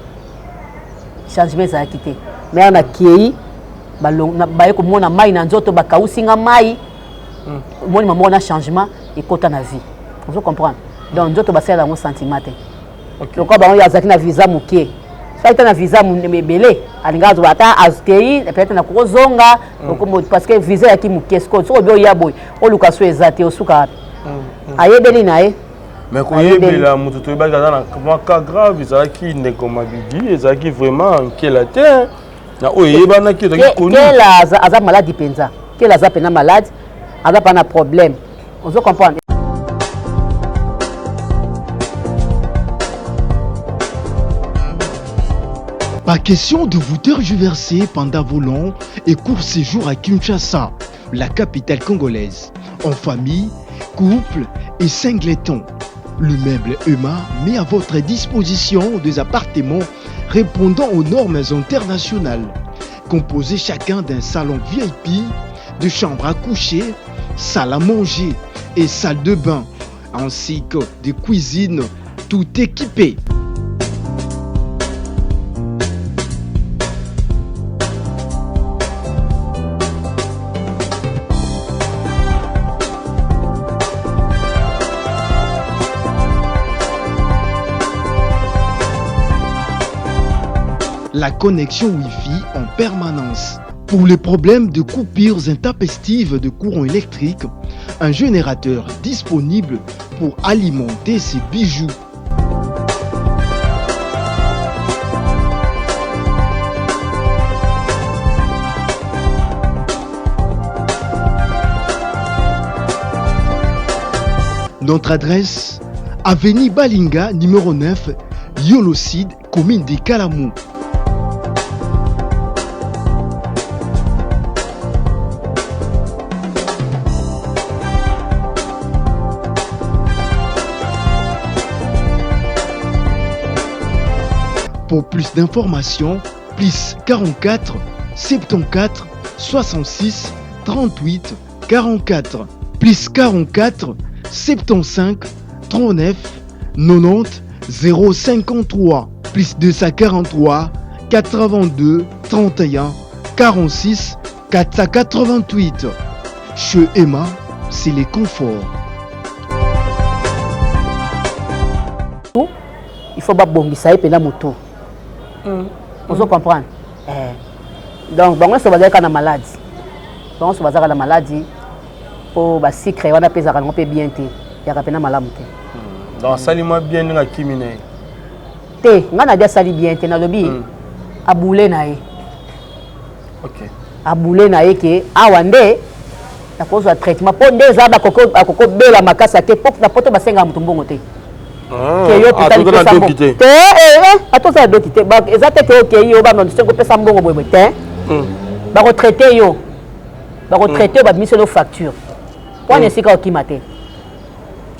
changement ça a quitté mais on a kiei ba ko mona mai na nzoto ba kausinga mai moni maman na changement et kota na vie vous comprenez donc nzoto ba sala ngo sentiment te donc ba on ya zaki na visa mukie ça na visa mebele alinga zo ata azkei peut-être na kozonga parce que visa ya ki mukie sko so bio ya boy o lukaso ezate osuka ayebeli nae. Mais quand il y a la moto, il y a un cas grave, il y a qui n'est comme Abidi, il y a qui vraiment qui est la terre. Il y a qui est connu. Quel a maladie penza? Quel a pena malade? A pas un problème. On se comprend. Pas question de vous tergiverser pendant vos longs et courts séjours à Kinshasa, la capitale congolaise. En famille, couple et singleton. Le meuble EMA met à votre disposition des appartements répondant aux normes internationales, composés chacun d'un salon VIP, de chambres à coucher, salle à manger et salle de bain, ainsi que de cuisine tout équipées. la connexion Wi-Fi en permanence. Pour les problèmes de coupures intempestives de courant électrique, un générateur disponible pour alimenter ces bijoux. Notre adresse, avenue Balinga, numéro 9, Yolocide, commune de Kalamou. Pour plus d'informations, plus 44 74 66 38 44, plus 44 75 39 90 053, plus 243 82 31 46 488. Chez Emma, c'est les conforts. Il faut pas bongisa et pena moto. On se comprend. Donc, bon, on se va dire qu'on a maladie. On se va dire qu'on a maladie. Pour bah secret, on a payé ça, on peut bien te. Il y a peine maladie. Donc, salima bien na kimine. Te, on a déjà sali bien te na lobby. Aboulé nae. Ok. Aboulé nae que awande. La cause de traitement. Pour des arbres à coco bela makasa te pour la poto basenga mutumbongo te. Attends, ça doit quitter. Attends, ça doit quitter. Exactement que yo ba non se ko pesa mbongo boy boy te. Ba retraité yo. Ba retraité ba mise nos factures. Pour ne sika okimate.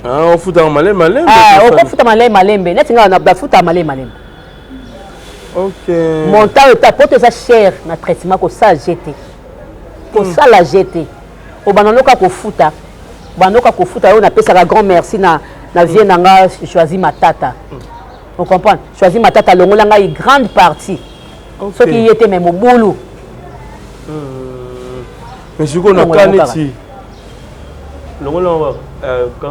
Ah, on fout en malé. Ah, on fout en malé. Net nga na ba fout en malé. OK. Montant ta pote ça cher na traitement ko ça jeter. Ko ça la jeter. O bananoka ko futa. Banoka ko futa yo na pesa la grand merci na vie nanga choisi matata. On comprend. Choisi matata longo langa une grande partie. Ce qui était même au boulot. Mais je connais pas ici. Longo langa quand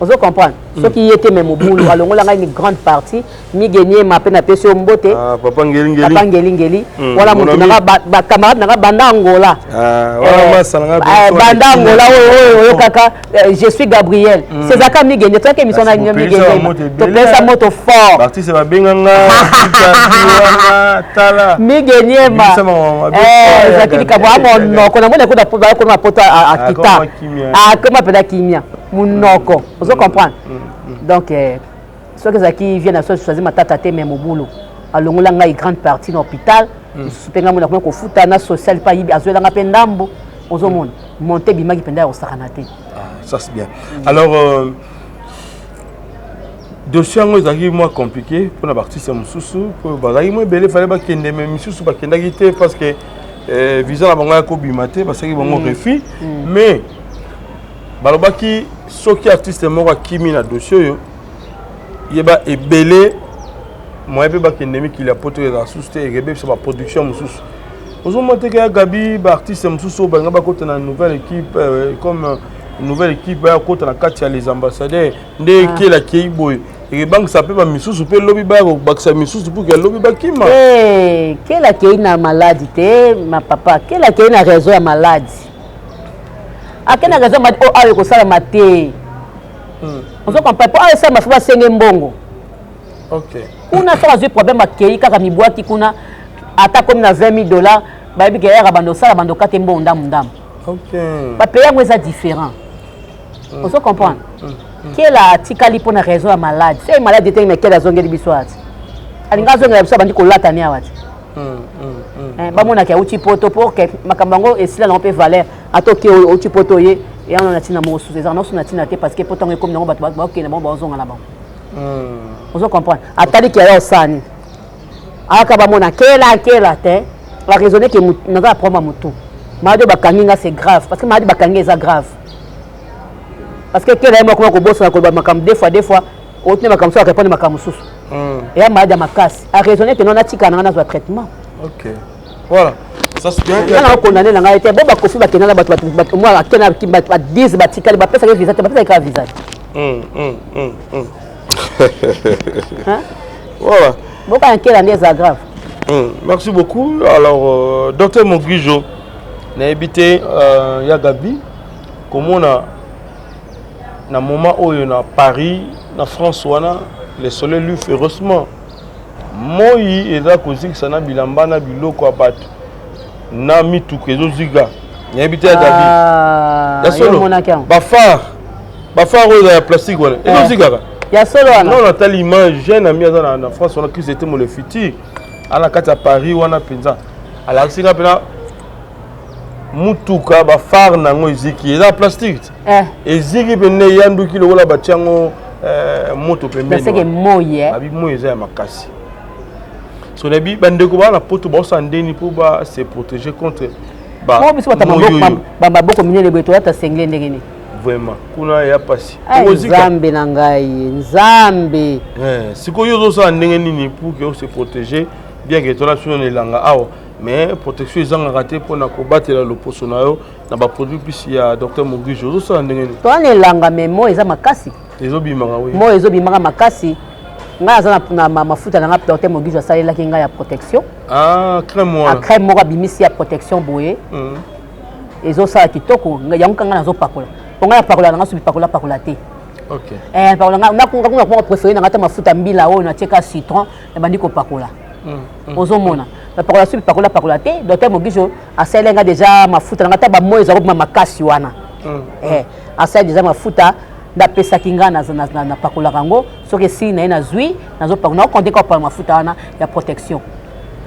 on comprend. Ce qui était même au boulot. Alors on a une grande partie. Mi gagné ma peine à pêcher au mbote. Ah, papa ngeli. Papa ngeli. Voilà mon ba camarade nanga banda Angola. Ah, voilà ma salanga. Banda Angola oh kaka. Je suis Gabriel. C'est ça mi gagné. Toi qui mission na mi gagné. To pesa moto fort. Parti c'est ba benganga. Tala. Mi gagné ma. Zakini kabwa mon kona mona ko da ko ma poto a kita. Ah comment peda kimia. Munoko. Vous comprenez? Donc, ceux qui viennent à choisir ma tata même au boulot. Alors, on a une grande partie dans l'hôpital. Je suis foot na social pas y azola nga pendambo. Ozo monter bima qui penda au sakanate. Ça c'est bien. Alors dossier ngo ezaki moi compliqué pour la partie c'est mususu pour bazaki moi belé fallait ba kende mais mususu ba kenda gité parce que visa la bango ko bimate parce que bango refus mais balobaki soki artiste moko akimi na dossier yo yeba ebele moi pe ba kende mi ki la poto ya souste et rebe sur la production mususu ozo monter que Gabi ba artiste mususu banga ba kota na nouvelle équipe comme nouvelle équipe ba kota na kati ya les ambassadeurs nde ki la kiboy et banque ça peut ba misusu pe lobby ba baksa misusu pour que lobby ba kima quelle a qui na maladie te ma papa quelle a qui na raison ya maladie a quelle raison ma o ayo ko sala maté on se comprend pas ça ma fa senge mbongo OK kuna ça a problème akei kaka mibwaki kuna ata comme na $20,000 ba bi guerre bando sala bando kate mbongo ndam OK ba payer moi ça différent on se comprend quelle a tikali pour une raison à malade c'est malade était mais quelle raison ngeli biswati alinga zonga biso bandi ko lata ni awati ba mona ka uti poto pour que makambango et sila on peut valeur atoki uti poto ye et on a tina mo sous ça non sous tina te parce que poto comme non ba OK na bon zonga là bon on se comprend atali ki ya osani aka ba mona kela te la raisonner que na va prendre moto malade ba kanginga c'est grave parce que malade ba kanginga c'est grave. Parce que quel est moi comment bosse na ko ba makam deux fois au tenir makam so répondre makam sous et a malade ma casse a raisonner que non a tika na na traitement. OK voilà ça c'est bien on a condamné na été bon ba kofi ba kenala ba moi a kenala ki ba 10 ba tika ba pesa que visa te ba pesa ka visa voilà Beaucoup inquiet des aggraves. Merci beaucoup. Alors, docteur Moguijo, n'a habité Yagabi. Comment on a, dans moment où on a Paris, en France, le soleil lui férocement. Moi, il est là que ça n'a bilamba na biloko abat. Na mitu kezo ziga. N'a habité Yagabi. Ya solo. Bafar ou la plastique wala. Ezo ziga. Ya solo ana. Non, on a telle image jeune ami en France, on a cru c'était mon le futur. À la carte à Paris ou à Penza. À la Sika Pena Mutuka, Bafar Nango Ziki, la plastique. Et Ziki Bene Yandu qui le voit Batiango moto pembe. C'est que moye. Abi moye à Makasi. Son abi Bandekuba, la pote bossa andeni pour se protéger contre. Moi, je suis beaucoup miné de béton, tu as cinglé ndegeni. Vraiment, kuna ya pasi. Nzambe nangai, Nzambe. Si ko yozo sa ndengeni ni pour que se protéger. Bien que tu as sur les langues, mais protection ils ont raté pour combattre le poisson. Na ba produit plus il y a docteur Moguijo. Je sais ndenge. Toi les langues mais moi ils ont makasi. Les obimanga oui. Moi ils obimanga makasi. Nga za na mafuta na docteur Moguijo ça là kinga ya protection. Ah crème moi. Crème moi bimisi ya protection boye. Ils ont ça kitoko nga yango kanga na zo pakola. Ponga ya pakola na subi pakola te. OK. Pakola na préféré na ngata mafuta mbila o na tieka citron e bandiko pakola. Ozomona la parola sur parola te docteur Moguijo aselenga déjà mafuta ngata ba moyo za makasi wana asel déjà mafuta da pesa kinga na pakola kango soki si na ina zui nazo pakona konde ko pa mafuta wana ya protection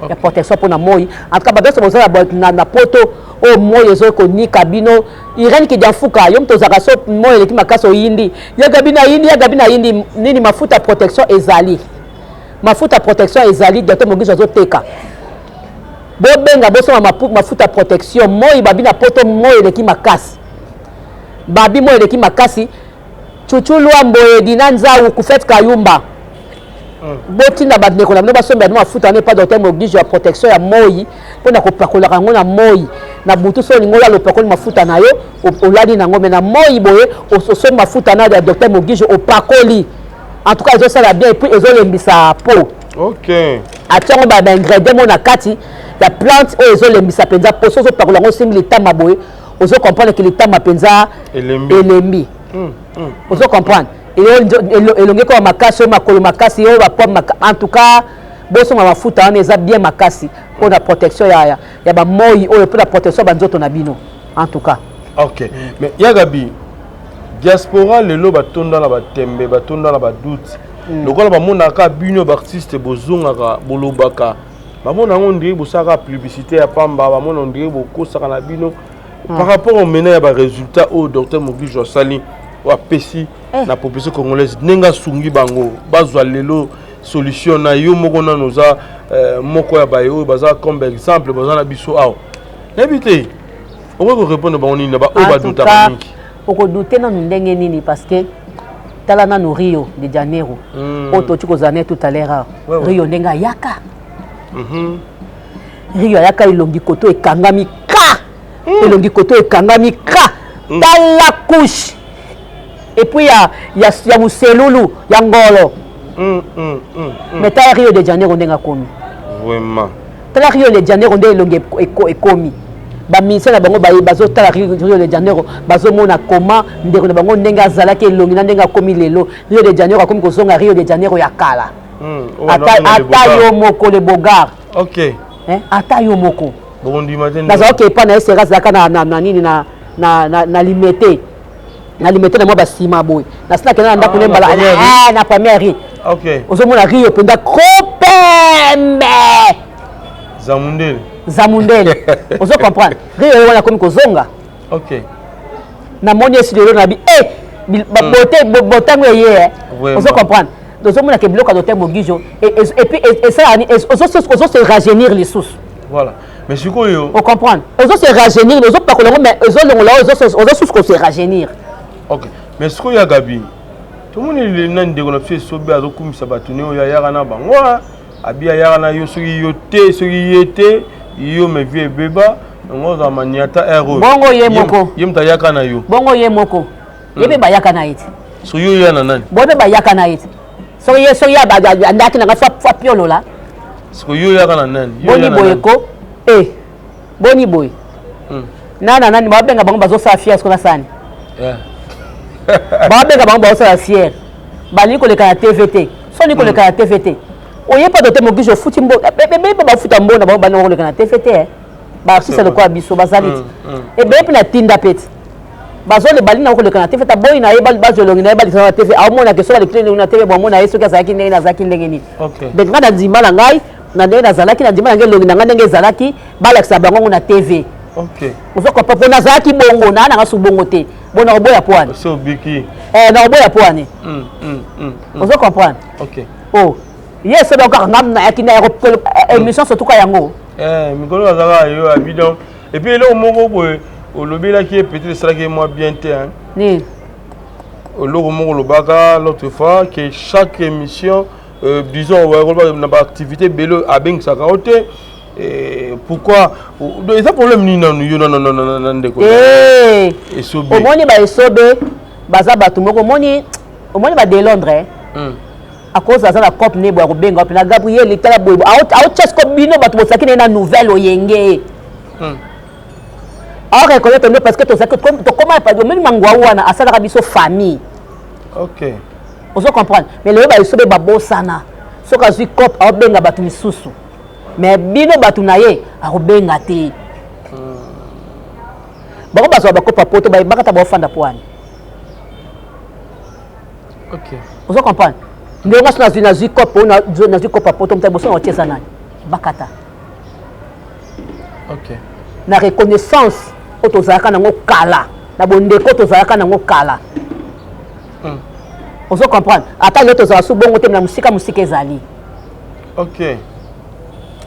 ya protection pour na moyi en tout cas badoso bozala na poto o moyo zo ko ni kabino irene ki diafuka yom to zaka so moyo ki makaso yindi ya gabina yindi nini mafuta protection ezali mafuta protection ezali docteur Moguijo zo teka bo benga bo soma mafuta protection moi babi na poto moi eleki makasi babi moi eleki makasi chuchulu amboye dinanza ukufet kayumba botinda badeko na bino basomba no mafuta ne pas docteur Moguijo ya protection ya moi pona ko pakola kango na moi na butu so lingola lo pakoli mafuta na yo oladi nango me na moi boye osomba mafuta na ya docteur Moguijo o pakoli. En tout cas, ils ont ça bien et puis ils ont les mis sa peau. OK. Attends, bah ingrédient mon akati, la plante ils ont les mis sa penza pour ça par le sim l'état maboé. Ils ont comprendre que l'état ma penza elembi. Ils ont comprendre. Et l'ongé comme makasi, makolo makasi, en tout cas, bosso ma mafuta on est bien makasi pour la protection ya ba moi pour la protection ba nzoto na bino. En tout cas. OK. Mais Yagabi diaspora lelo batonda na batembe batonda na badoute lokola bamona ka bino artiste bozongaka bolobaka bamona ngondiri bosaka publicité ya pamba bamona ondiri bokosaka na bino par rapport au mena ya ba résultat au docteur Moguijo Sali wa pesi na population congolaise nenga sungi bango bazwa lelo solution na yo moko na noza moko ya bayo baza comme exemple baza na biso aw n'habité on va répondre ba onina ba o ba douta mingi. Oko douter na ndenge nini parce que tala na Rio de Janeiro auto tu kozane tout à l'heure Rio ndenga yaka Rio yaka ilongi koto ekangami ka ilongi koto ekangami ka tala couche et puis ya muselulu ya ngolo mais tala Rio de Janeiro ndenga komi vraiment tala Rio de Janeiro ndenga ilongi ekomi ba ministère na bango bazo tala Rio de Janeiro bazo mona comment ndeko na bango ndenga zalaki elongi na ndenga komi lelo Rio de Janeiro akomi kozonga Rio de Janeiro ya kala ata yo moko le bogar. OK ata yo moko bondi matin bazo OK pa na sera zaka na nini na limité na mo ba sima boy na sina kana ndako ne mbala na première OK ozo mona Rio penda kopembe Zamundele. Vous comprenez? Rio wana komi kozonga. OK. Na moni esi lelo na bi botango yé. Vous comprenez? Donc on a que bloc à docteur Moguijo et puis ça on se rajeunir les sous. Voilà. Mais c'est quoi yo? On comprend. On se rajeunir les autres pas que mais on sous qu'on se rajeunir. OK. Mais ce qu'il y a Gabi. Tout le monde est nan de on a fait sobe à comme ça batune ya ya na bango. Abia ya na yo soki yete yo me vie beba ngo za maniata ero bongo ye moko yemta yaka na yo bongo ye moko yebe ba yaka na iti so yo ya na nani bobe ba yaka na iti soki andaki nanga fa piolo la siko yo yaka na nani boni boye ko boni boye nani babenga bango bazosala fier siko na sani babenga bango bazosala fier bali koleka na TVT soni koleka na TVT oye pas doté mokijo ofuti mbona bebe bafuta mbona bango bana koleka na TVT basisa lokwa biso bazaliti ebele na tinda peti bazole bali na koleka na TV ta boy na yeba bazolongi na yeba lisana TV amona ke so bali clean na TV bomona yeso ka zaki ndenge na zaki ndenge ni donc ngana nzima na ngai na ndenge na zalaki na nzima na ngai longi na ngai ndenge zalaki balakisa bango na TV uzoko papa na zaki bongo na nga su bongo te bona oboya poane so biki na oboya poane uzoko comprendre yes donc ngam na yakina ya émission surtout ka yango mikolo azaka yo abidon et puis là moko boy au lobby là qui est peut-être ça qui est moins bien hein ni au logo moko lobaka l'autre fois que chaque émission disons on va activité belo abeng ça kaote pourquoi il y a problème ni non ndeko esobe omoni ba esobe baza batu moko omoni ba de Londres à cause de la COP ne boya kobenga pe na Gabriel litala boy a chesko bino batu bosaki na nouvelle oyenge alors reconnaître nous parce que tu sais que tu comment pas même mangwa wana asala biso famille OK on se comprendre mais le ba isobe babo sana so ka zui COP a benga batu misusu mais bino batu na ye a kobenga te bako baso ba COP poto ba bakata ba fanda poani OK on se comprendre ndonga sona zui na zui COP na zui COP poto mta boso na tiesa nani bakata OK na reconnaissance otozalaka nango kala na bondeko tozalaka nango kala on se comprendre ata le tozala su bongo te na musika ezali OK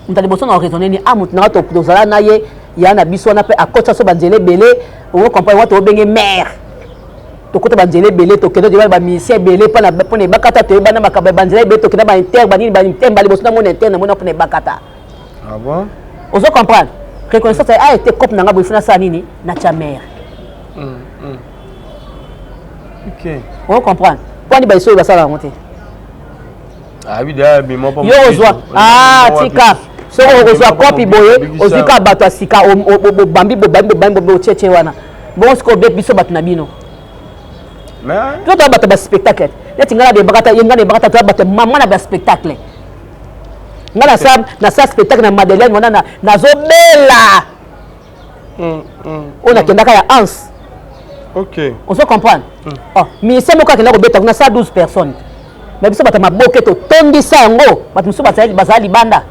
ntali boso na raisonner ni amut na to tozala na ye ya na biso na pe akota so banzele belé on comprendre wato obenge mère to kota banzele belé to kendo de ba ministère belé pa na pone bakata to bana makaba banzele belé to kenda ba inter bani ba inter bali boso na mona inter na mona pone bakata ah bon on se comprendre reconnaissance a été cop nanga bofina sa nini na cha mère OK on comprendre quoi ni ba iso ba sala monter ah oui d'ailleurs mais moi pas yo ozwa tika so ozwa copy boye ozika bato asika bambi cheche wana bon sko be biso bato na bino mais to to bato ba spectacle neti ngala de bakata yenga de bakata to bato mama na ba spectacle ngala sa na sa spectacle na Madeleine mona na zo bela on a kendaka ya ans OK on se comprendre mais c'est moi qui na ko beta na 112 personnes mais biso bata maboke to tondisa yango bato musu bazali banda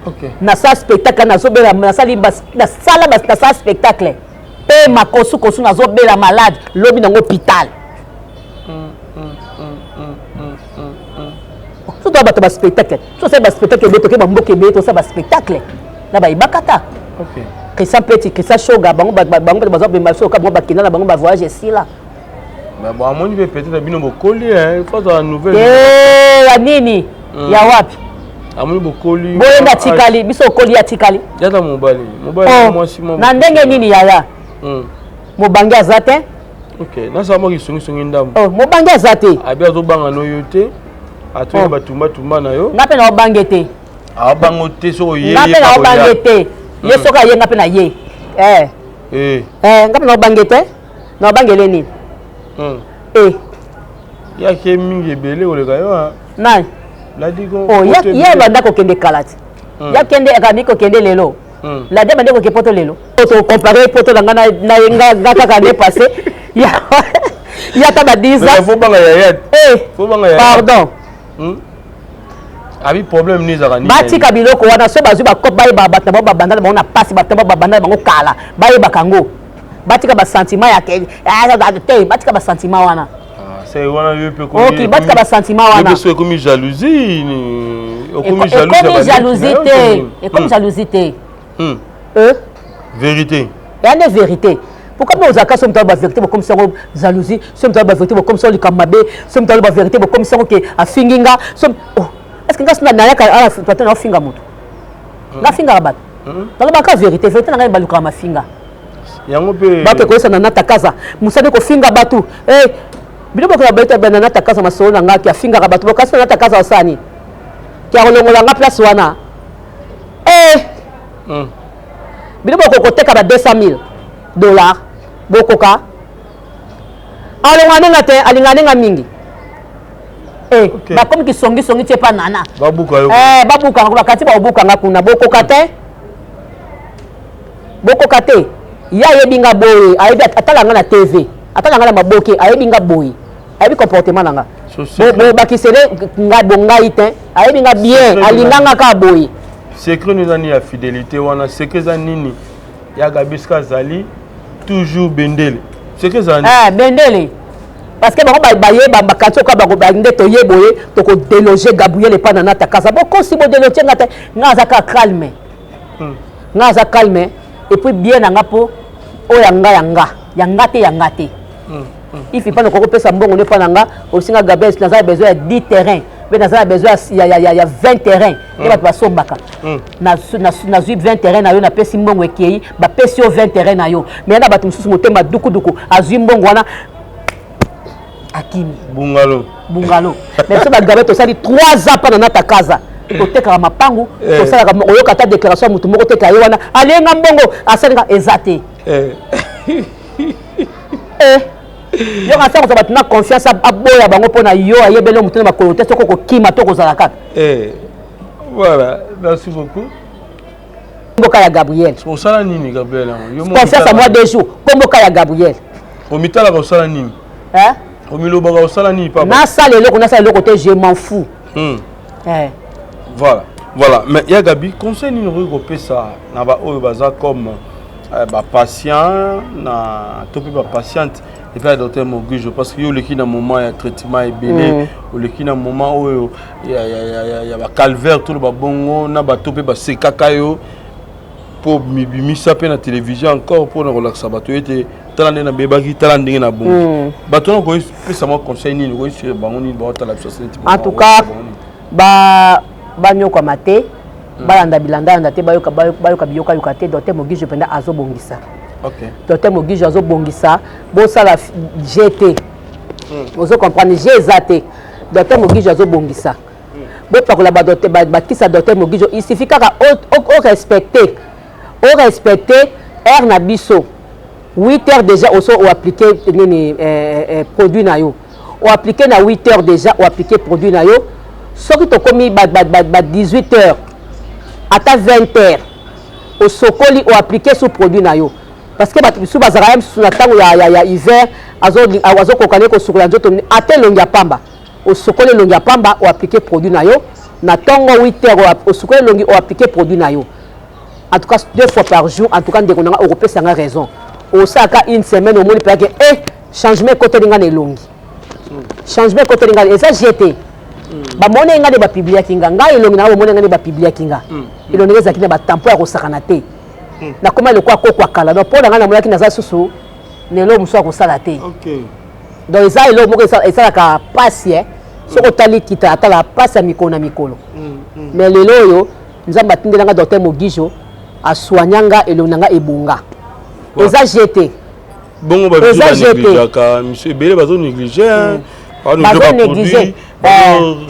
OK na sa spectacle na zo bela na sala na sa spectacle pe makosu kosu na zo bela malade lobi na hôpital so to bato ba spectacle so c'est ba spectacle beto ke ba mboke beto ça ba spectacle na ba ibakata OK Christian Petit Christian Shoga bango bazo bemba so ka bango bakina na bango ba voyage ici là mais bon amoni be peut-être bino bokoli hein faut la nouvelle ya nini ya wapi amoni bokoli boyenda tikali biso okoli ya tikali yata mobali moi si moi na ndenge nini yaya mobangi azate OK na sa mo kisongi ndambo mobangi azate abi azobanga no yote atoye batumba na yo ngape na obange te abango te so ye ngape na obange te ye soka ye ngape na ye ngape na obange te na obangele nini ya ke mingi ebele oleka yo nani ladiko ye banda kokende kala te ya kende akandi kokende lelo la de bande koke poto lelo to comparer poto na nga kaka ne passé ya ta ba 10 ans faut banga ya faut banga ya pardon abi problème ni zakani batika biloko wana so bazwi ba kopa ba batna ba banda ba na passe batna ba banda bango kala ba ye bakango batika ba sentiment ya ke te batika ba sentiment wana c'est wana yo pe ko OK batika ba sentiment wana parce que comme jalousie ni comme jalousie te et comme jalousie te vérité il y a des vérités pourquoi nous avons comme ça la vérité comme ça jalousie comme ça la vérité comme ça le kamabe comme ça la vérité comme ça que a finginga est-ce que ngasi na yaka ala patana na finga mutu na finga rabat dans la vérité na ba luka ma finga yango pe ba pe ko sana na takaza musane ko finga batu bino bokola baita banana takaza masolo na nga ki afinga ka bato bokasi na takaza osani ki akolongola nga place wana bino bokokoteka ba $200,000 bokoka alonga nga te alinga nga mingi bakomi kisongi tie pa nana babuka yo babuka ngo bakati ba obuka nga kuna bokoka te ya yebinga boye ayebi atala nga na TV atala nga na maboke ayebi nga boye ayebi comportement nanga bo bakisele nga bongai te ayebi nga bien alinga nga ka boye secret nous ani ya fidélité wana secret za nini ya Gabiska zali toujours bendele secret za bendele parce que bango baye bakanti oka bango bande toye boye toko déloger Gabriel epa na nata kasa bokosi bo déloger nga te nga azaka calme nga aza calme et puis bien nanga po o yanga te il faut pas noko pesa mbongo ne pa nanga osinga Gabriel na za besoin ya 10 terrains mais na za besoin ya 20 terrains et ba basombaka na 20 terrains na yo na pesi mbongo ekei ba pesi yo 20 terrains na yo mais na batu mususu motema duku azui mbongo wana akimi bungalo mais so bagabe to sali 3 ans pa na nata kaza to teka mapangu to sala ka oyoka ta déclaration mutu moko teka yo wana alenga mbongo asalinga ezate yo ka sa ko batuna confiance aboya bango pona yo ayebele mutu na makolo te soko ko kima to ko zala kaka voilà merci beaucoup Komboka ya Gabriel so sala nini Gabriel yo mo confiance à moi 2 jours komboka ya Gabriel o mitala ko sala nini au milieu de ça, je m'en fous. Voilà. Mais il y a Gabi, conseil nous regrouper ça, na ba o baza comme patient, na topé patiente et puis docteur Mogujo parce que yo le qui dans moment il y a traitement et belé, le qui dans moment où il y a ba calvaire tout le bongo na ba topé ba sekakayo pour mimisa pe na télévision encore pour relaxer bato était talande na bebaki talande na bon bato ko pesa mo conseil ni ko sur bango ni ba tala société en tout cas ba nyoko mate ba landa bilanda ndate ba yoka biyoka yokate docteur Mogujo penda azo bongisa OK docteur Mogujo azo bongisa bo sala GT vous comprenez GZT docteur Mogujo azo bongisa bo pakola ba docteur ba kisa docteur Mogujo il suffit ka respecter air na biso 8 heures déjà au appliquer produit na yo o appliquer na 8 heures déjà o appliquer produit na yo soki to komi ba 18 heures ata 20 heures au sokoli o appliquer sous produit na yo parce que ba biso bazara même sous la tango ya hiver azo kokane ko sukula nzoto ate longia pamba au sokoli longia pamba o appliquer produit na yo na tango 8 heures au sokoli longi o appliquer produit na yo en tout cas 2 fois par jour en tout cas ndeko nanga européen ça a raison au saka une semaine au moins peut que changement côté linga ne longi changement côté linga et ça j'étais ba mona nga de ba publier kinga nga elongi na mona nga de ba publier kinga elongi za kina ba tampo ya kosakana te na koma le kwa kala donc pour nga na mona kina za susu ne lo muso ko sala te OK donc ça elo moko ça ka passe soko tali kita atala passe mikolo mais lelo yo nzamba tindelanga docteur Mogujo aswanyanga elonanga ebunga eza jeté bongo ba négligaka monsieur belé bazo négliger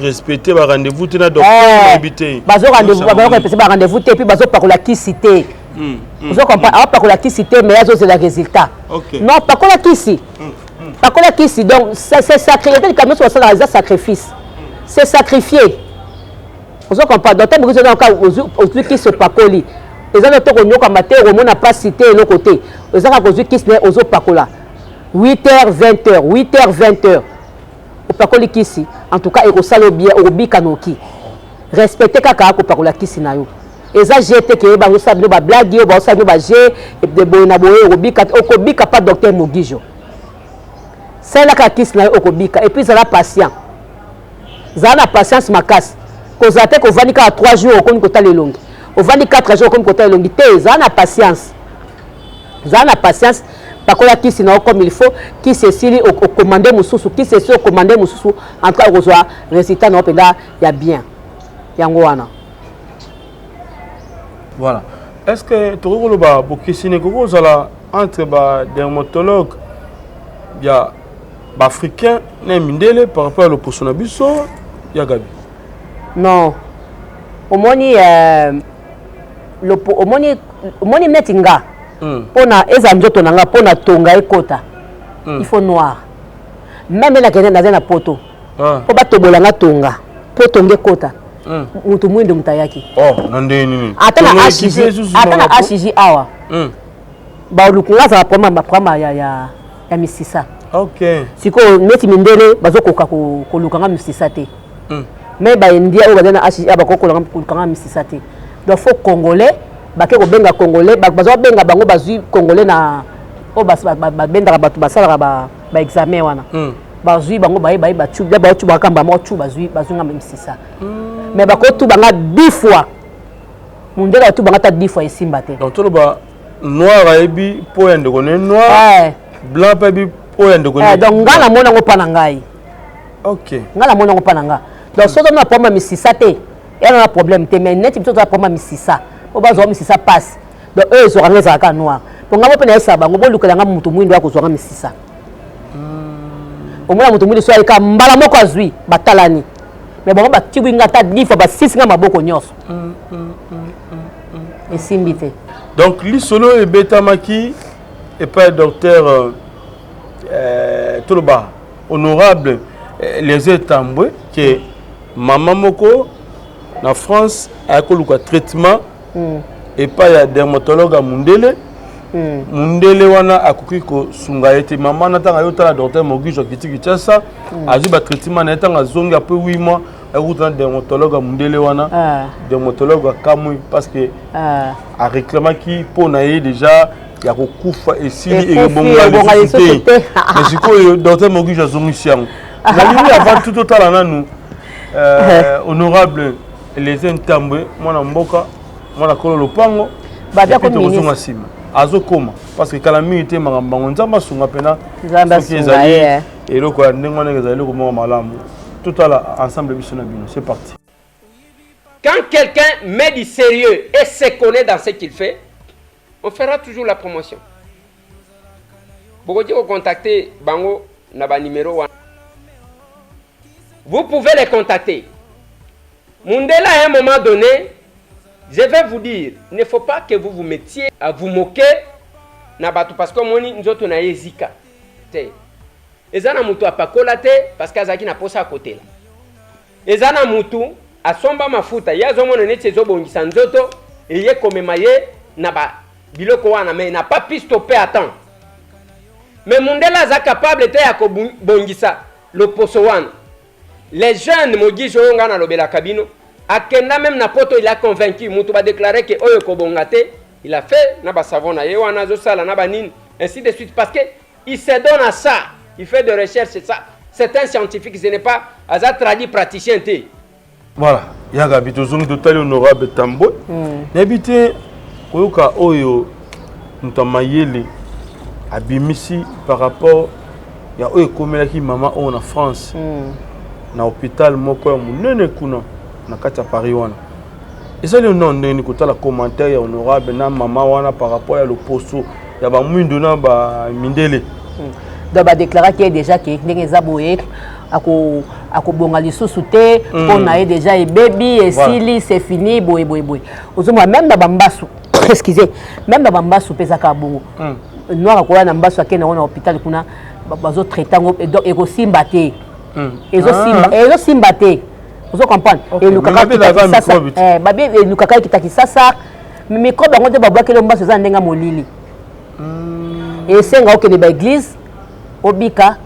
respecter ba rendez-vous tena docteur habité bazo rendez-vous te puis bazo pakola kisité vous comprenez a pakola kisité mais azo c'est le résultat non pakola kisi donc c'est sacrifié comme nous ça la sacrifice c'est sacrifié vous comprenez docteur Mogujo dans cas aujourd'hui qui se pakoli les gens qui ont combattu au n'a pas cité le côté les gens qui ont aux pakola 8h 20h 8h 20h au pakoli kisi en tout cas et au salo bien au bikanoki respecter kaka ko pakola kisi na yo eza jete ke ba sabi ba blague ba sabi ba je et de boina boye au bika au bika pas docteur Mogujo c'est la kisi na yo au bika et puis ça la patient ça la patience makasi ko zate ko vanika 3 jours ko ko tale longi au 24 jours comme côté longité ça na patience pakola kisi na comme il faut qui se sili au commander mususu qui se sili au commander mususu en tout cas reçoit résultat na penda ya bien yango wana voilà est-ce que tu rolo ba bokisine ko zala entre ba dermatologue ya Africain n'est mindele par rapport à l'opposition Nabiso, Yagabi. Non. Omoni omoni netinga. Pona ezanjoto nanga pona tonga ekota. Il faut noir. Même la kene na poto. Po batobola nga tonga. Po tonge kota. Mutu mwindi mutayaki. Oh, nande nini. Atana ashiji awa. Ba lukunga za problème ya misisa. OK. Siko neti mindele bazokoka ko lukanga misisa te. Mais ba india o bazana ashiji aba ko lukanga misisa te. Donc faut congolais bake ko benga congolais bazo benga bango bazui congolais na o benda batu basala ba examen wana. Bazui bango ba chu ba chu ba kamba mo chu bazui nga misisa. Mais bako tu banga 10 fois. Mundela tu banga ta 10 fois isimba te. Donc tout ba noir ebi po yende koné noir. Blanc ebi po yende koné. Donc ngala mona ngo pa na ngai. OK. Ngala mona ngo pa na nga. Donc soto na problème misisa te. Il y a un problème te mais net plutôt problème misisa. O bazo misisa passe. Donc eux ils auront les aka noir. Pour ngamo pe na esa bango bo lukela nga mutu mwindo ako zwa misisa. Au moins mutu mwindo so alika mbala moko azui batalani. Mais bon ba tibinga ta 10 fois ba 6 nga maboko nyonso. Et simbité. Donc l'isolo et betamaki et pas docteur Toloba honorable les étamboué que maman moko na France a eu traitement et pas ya dermatologue à Mundele. Mundele wana akoki ko sunga ete maman natanga yota la docteur Mogijo kitiki tchasa azu ba traitement na tanga zonga peu 8 mois a dermatologue à Mundele wana dermatologue à Kamui parce que a réclamé qui pour naé déjà ya ko kufa et si et bonga mais siko docteur Mogijo zongi siango na lui avant tout total nanu honorable les entambwe mwana mboka mwana kolo lopango babia ko ministre azokoma parce que calamité makambango nzamba sunga pena soki ezali eloko ya ndenge wana ezali komoma malamu tout à la ensemble biso na bino c'est parti. Quand quelqu'un met du sérieux et se connaît dans ce qu'il fait, on fera toujours la promotion. Beaucoup de contacter bango na ba numéro 1. Vous pouvez les contacter. Mundela à un moment donné, je vais vous dire, il ne faut pas que vous vous mettiez à vous moquer parce que moi, nous sommes na yezika. Ezana mutu apakola te parce que azaki na posa à côté. Ezana mutu asomba mafuta yazo mona neti ezobongisa nzoto eye komemaye na ba biloko wana mais n'a pas pu stopper à temps. Mais Mundela est capable de ya kobongisa le poso wana. Les jeunes Mogijo nga na lobela kabino akenda même na poto il a convaincu mutu ba déclarer que oyo kobongate il a fait na ba savon na yewa na zo sala na ba nini ainsi de suite parce que il se donne à ça, il fait de recherche c'est ça. C'est un scientifique, ce n'est pas un traduit praticien té. Voilà, yaga bitozongi total honorable Tambo. N'habité oyoka oyo ntamayele abimisi par rapport ya oyo komelaki maman on en France. Na hôpital moko ya munene kuna na kati ya Paris wana. Eza le nom ndeni kotala commentaire ya honorable na maman wana par rapport ya loposo ya ba mwindo na ba mindele. Donc ba déclarer qu'il déjà que ndenge zaboye ako bonga lisusu te on a déjà et baby et sili c'est fini boy. Ozoma même na bambasu excusez même na bambasu pesa ka bongo. Noir ko na mbasu akena na hôpital kuna bazo traiter donc eko simba te. Ezo simba te. Vous comprenez? Et le kaka babi et le kaka kitaki sasa microbe ngote babwakele mbasu za ndenga molili. Et senga okene ba église obika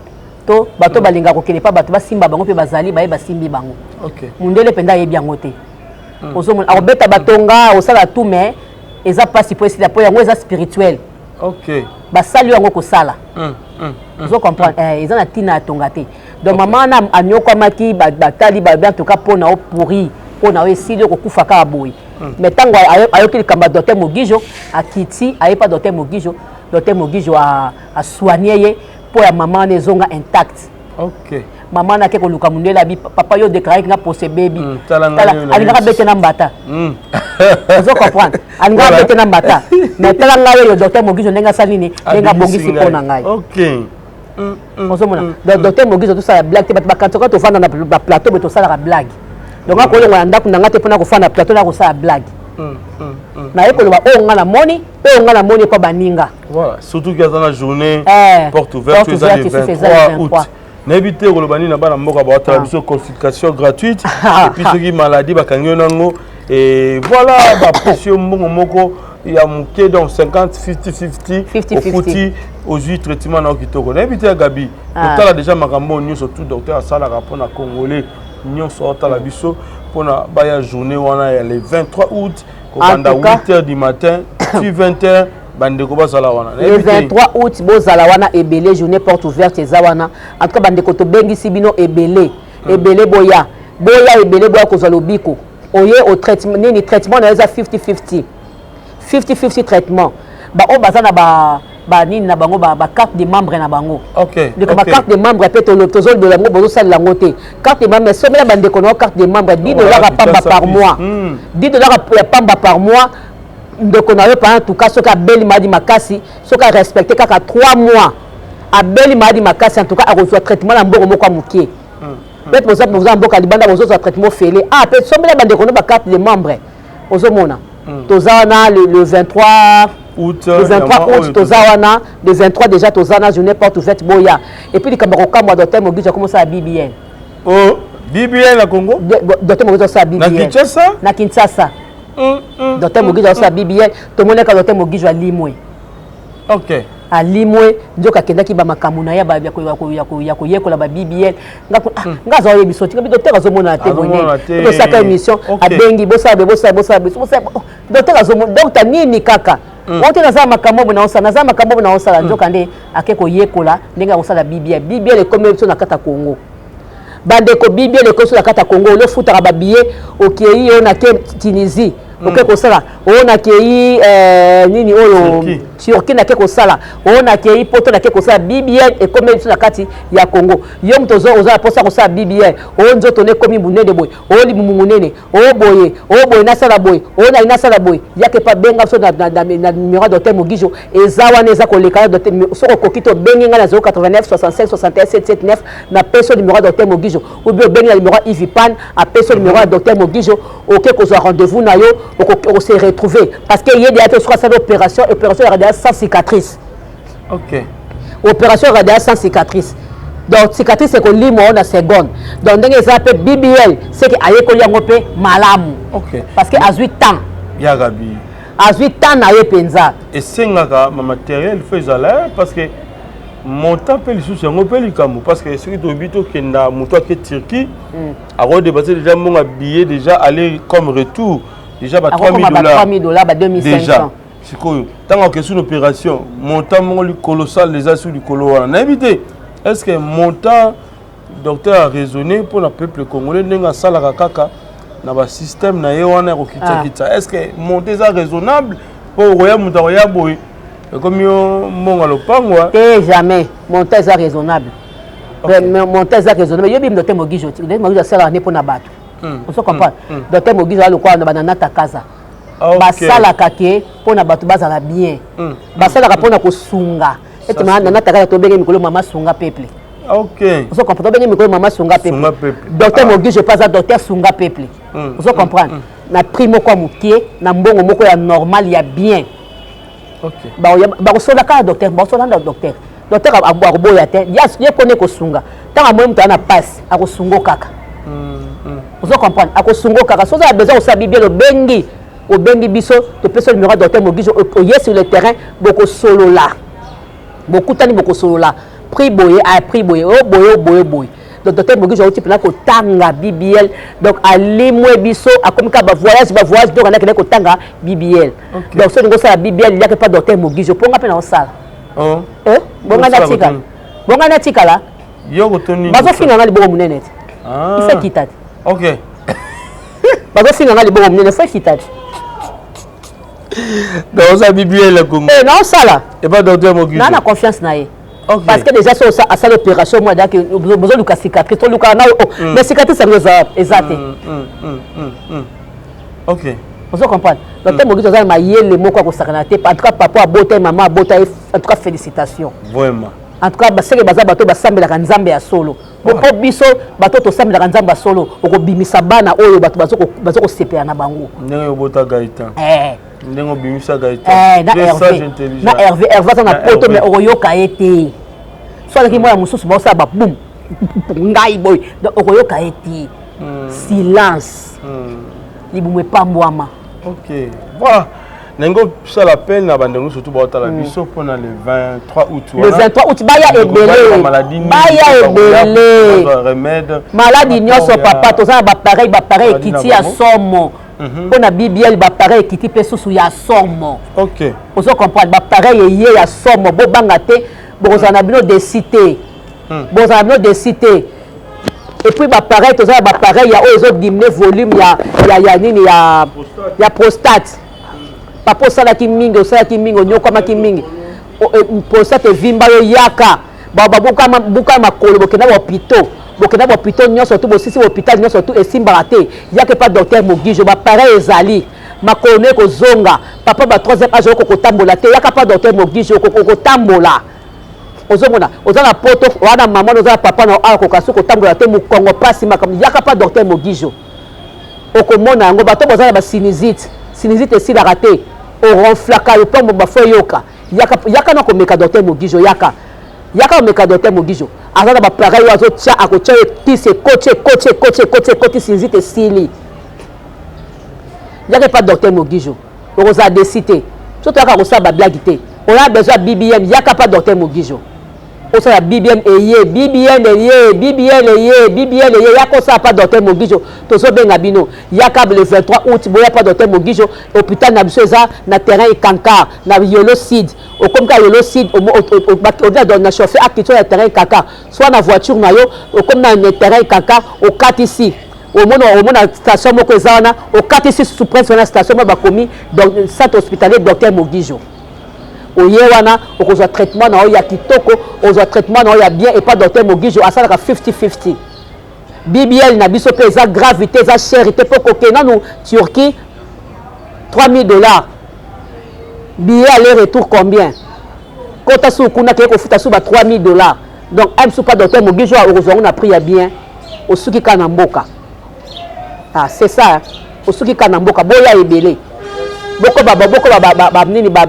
to bato balinga kokene pa bato basimba bango pe bazali baye basimbi bango. OK. Mundele penda yebi yango te. Ozomona akobeta batonga osala tout mais eza pasi po esi po yango eza spirituel. OK. Basali yango ko sala. Vous comprenez? Eza na tina tonga te. Donc maman na anyoko maki batali ba bien en tout cas pona o pourri pona esi ko kufa ka boy. Mais tango ayoki kamba docteur Mogijo akiti ayepa docteur Mogijo a soigné pour la maman les onga intact. OK. Maman na ke ko luka mundela bi papa yo déclaré que na pose baby. Alinga bete na mbata. Vous comprenez? Alinga bete na mbata. Mais tala ngayo le docteur Mogijo ndenga salini ndenga bongisi pona ngai. OK. ozomona docteur Mogizo tout ça la blague te quand tu fanda na plateau mais tout ça la blague donc ako longa ndako nanga te pona ko fanda plateau na ko ça la blague na eko loba o ngana moni pa baninga voilà surtout qu'il y a dans la journée porte ouverte les 23 août n'évitez ko lobani na bana mboka ba ta biso consultation gratuite et puis ceux qui maladie ba kanyo nango et voilà ba pression moko il y a monté donc 50-50 au fouti aux huit traitements na kitoko n'évitez Gabi total déjà makambo nyo surtout docteur Asala rapport na congolais nyo sorta la biso pour na ba journée wana ya le 23 août à 8h du matin, puis 20h, bandeko bazala wana. Le 23 août, bozala wana ebele journée porte ouverte zawana. En tout cas bandeko to bengi sibino ebele. Ebele boya. Boya ebele boya ko zalobiko. Oye au traitement ni traitement na 50-50. 50-50 traitement. Ba o bazana ba nini na bango ba carte de membre na bango. OK. Donc ma carte de membre peut to tozol de la ngo bozo sala ngote. Carte de membre somela bandeko no carte de membre $10 pamba par mois. $10 pamba par mois. Donc on avait pas en tout cas ce qu'a beli madi makasi, ce qu'a respecté kaka 3 mois. A beli madi makasi en tout cas a reçu traitement na mboko moko mukie. Peut-être vous en boka libanda bozo traitement félé. Ah peut somela bandeko no ba carte de membre. Ozomona. Tozana le 23 août, le 23 août, Tozawana, le 23 déjà Tozana, journée porte ouverte Boya. Et puis le Cameroun, moi, docteur Mogizo, comment ça à BBN? Oh, BBN à Congo? Docteur Mogizo, ça à BBN. Na Kinshasa? Na Kinshasa. Docteur Mogizo, ça à BBN. Tout le monde est docteur Mogizo à Limoué. Ok. À Limoué, njoka kenda ki ba makamuna ya ba yekola ba BBN. Nga zo yebiso, tu bi docteur azomona te bonne. To saka émission, abengi bosa. Docteur azomona, docteur nini kaka? Wote nazama makambo na osala nazama makambo na osala njoka nde akeko yekola ndenga osala BBL le commerce na kata Congo bandeko BBL le commerce na kata Congo le futaka ba billet okei on a ke Tunisie okeko sala on a kei nini oyo Turquie na keko sala on a kei poto na keko sala BBL et commerce na kati ya Congo yom tozo oza posa ko sala BBL on nzoto ne komi bunene boy o li mumunene o boye na sala boy o na ina sala boy yake pa benga so na numéro docteur Mogizo ezawa neza ko lekala docteur so ko kito benga na 089 65 61 779 na peso numéro docteur Mogizo ou bien benga numéro Ivipan a peso numéro docteur Mogizo okeko zo rendez-vous na yo on s'est retrouvé parce que hier déjà sur cette opération radiale sans cicatrice. OK. Opération radiale sans cicatrice. Donc cicatrice c'est que limo na seconde. Donc ndenge ça appelle BBL c'est que ayeko yango pe malamu. OK. Parce que à 8 ans. Ya Gabi. À 8 ans na ye penza. Et sengaka ma matériel fait aller parce que montant pe lisusu yango pe likamu parce que ce qui dobito kenda moto ke Turquie a redépasser déjà mon billet déjà aller comme retour. Déjà ba $3,000 ba 2500 sikoyo tant que sur l'opération montant colossal les assus du colo on a évité est-ce que montant docteur a raisonné pour le peuple congolais n'enga sala kaka na ba système na yewana kokita est-ce que monter ça raisonnable pour roya mutaroya boy comme yo monga lopangwa jamais monter ça raisonnable monter ça raisonnable yo bim docteur Mogizo Mogizo sala ne pona bato on se comprend docteur Mogizo a le quoi na banana takaza basala kake pona bato bazala bien basala kapona ko sunga et na takaza to benge mikolo mama sunga peuple OK on se comprend benge mikolo mama sunga peuple docteur Mogizo pas un docteur sunga peuple on se comprend na primo kwa mukie na mbongo moko ya normal ya bien OK ba ko sola ka docteur ba sola na docteur aboya te ye kone ko sunga tanga mo mtu ana passe akosungo kaka vous comprenez akosungo kaka so za besoin osa bibie le bengi au bengi biso to peso numéro docteur Mogizo oye sur le terrain beaucoup solo là beaucoup tani beaucoup solo là prix boye a prix boye o boye donc docteur Mogizo o type na ko tanga BBL donc ali mwe biso a comme ka ba voyage donc on a ko tanga BBL donc so ngo ça BBL il y a que pas docteur Mogizo ponga pe na osala bonga na tika là yo ko toni bazo finga ngali bongo munene il fait kitati OK bazo finga ngali bongo munene fait kitati donc ça BBL le Congo non ça là et pas docteur Mogizo na confiance na ye okay. Parce que déjà ça à ça l'opération moi donc besoin de cicatrice to luka na mais cicatrice ça exact OK vous comprenez docteur Mogizo ça ma yele moko ko sakana te en tout cas papa abota maman abota en tout cas félicitations vraiment en tout cas baseke baza bato basambelaka nzambe ya solo po biso bato tosambelaka nzambe ya solo okobimisa bana oyo bato bazokosepela na bango ndenge obota Gaëtan ndenge obimisa Gaëtan na Hervé aza na poto mais okoyoka ye te so alaki mwana mosusu baosala babum ngai boy donc okoyoka ye te silence libumu epambwama. Ok, voilà. Nengo ça la peine na bandengo surtout ba la biso pendant le 23 août. Le 23 août baya ebele. Baya ebele. Remède. Maladie nyonso papa to ça ba pareil kiti ya somo. Pona BBL ba pareil kiti pe susu ya somo. OK. Ozo comprendre ba pareil ye ya somo bo banga te bo za na bino de cité. Bo za bino de cité. Et puis bah pareil tout ça bah pareil il y a aux autres diminuer volume il y a prostate papa ça là qui mingo nyoko ma qui mingi prostate vimba yo yaka ba buka makolo bokena hôpital nyonso surtout bosisi hôpital nyonso surtout esimba raté yaka pas docteur Mogijo ba pareil ezali makolo ko zonga papa ba 3e âge ko kotambola te yaka pas docteur Mogijo ko kotambola ozomona ozana poto wana mama ozana papa na ako kasu ko tambola te mu Kongo pasi makam yaka pas docteur Mogijo okomona ngo bato bozana ba sinusite esi la raté o ronflaka yo pombo ba fo yoka yaka na ko meka docteur Mogijo yaka meka docteur Mogijo azana ba pareil wazo tia akocha tise coach sinusite sili yaka pas docteur Mogijo oza décider surtout yaka ko sa ba blague te on a besoin de BBM yaka pas docteur Mogijo o sa BBM BBN yaka ça pas docteur Mogijo to so benga bino yaka le 23 août boya pas docteur Mogijo hôpital na biso eza na terrain Kankar na Yolo Sid o comme ka Yolo Sid o da na chauffeur acteur na terrain Kankar soit na voiture na yo o comme na terrain Kankar au 4 ici au mona station moko ezana au 4 ici sous prince na station ba komi donc centre hospitalier docteur Mogijo oyewana okozwa traitement na ya kitoko ozwa traitement na ya bien et pas docteur Mogijo asalaka 50-50 BBL na biso pe eza gravité eza cherité po kokena nous Turquie $3000 billet aller retour combien kota su kuna ke ko futa su ba $3000 donc am su pas docteur Mogijo ozwa on a pris ya bien osuki kana mboka c'est ça osuki kana mboka boya ebele boko nini ba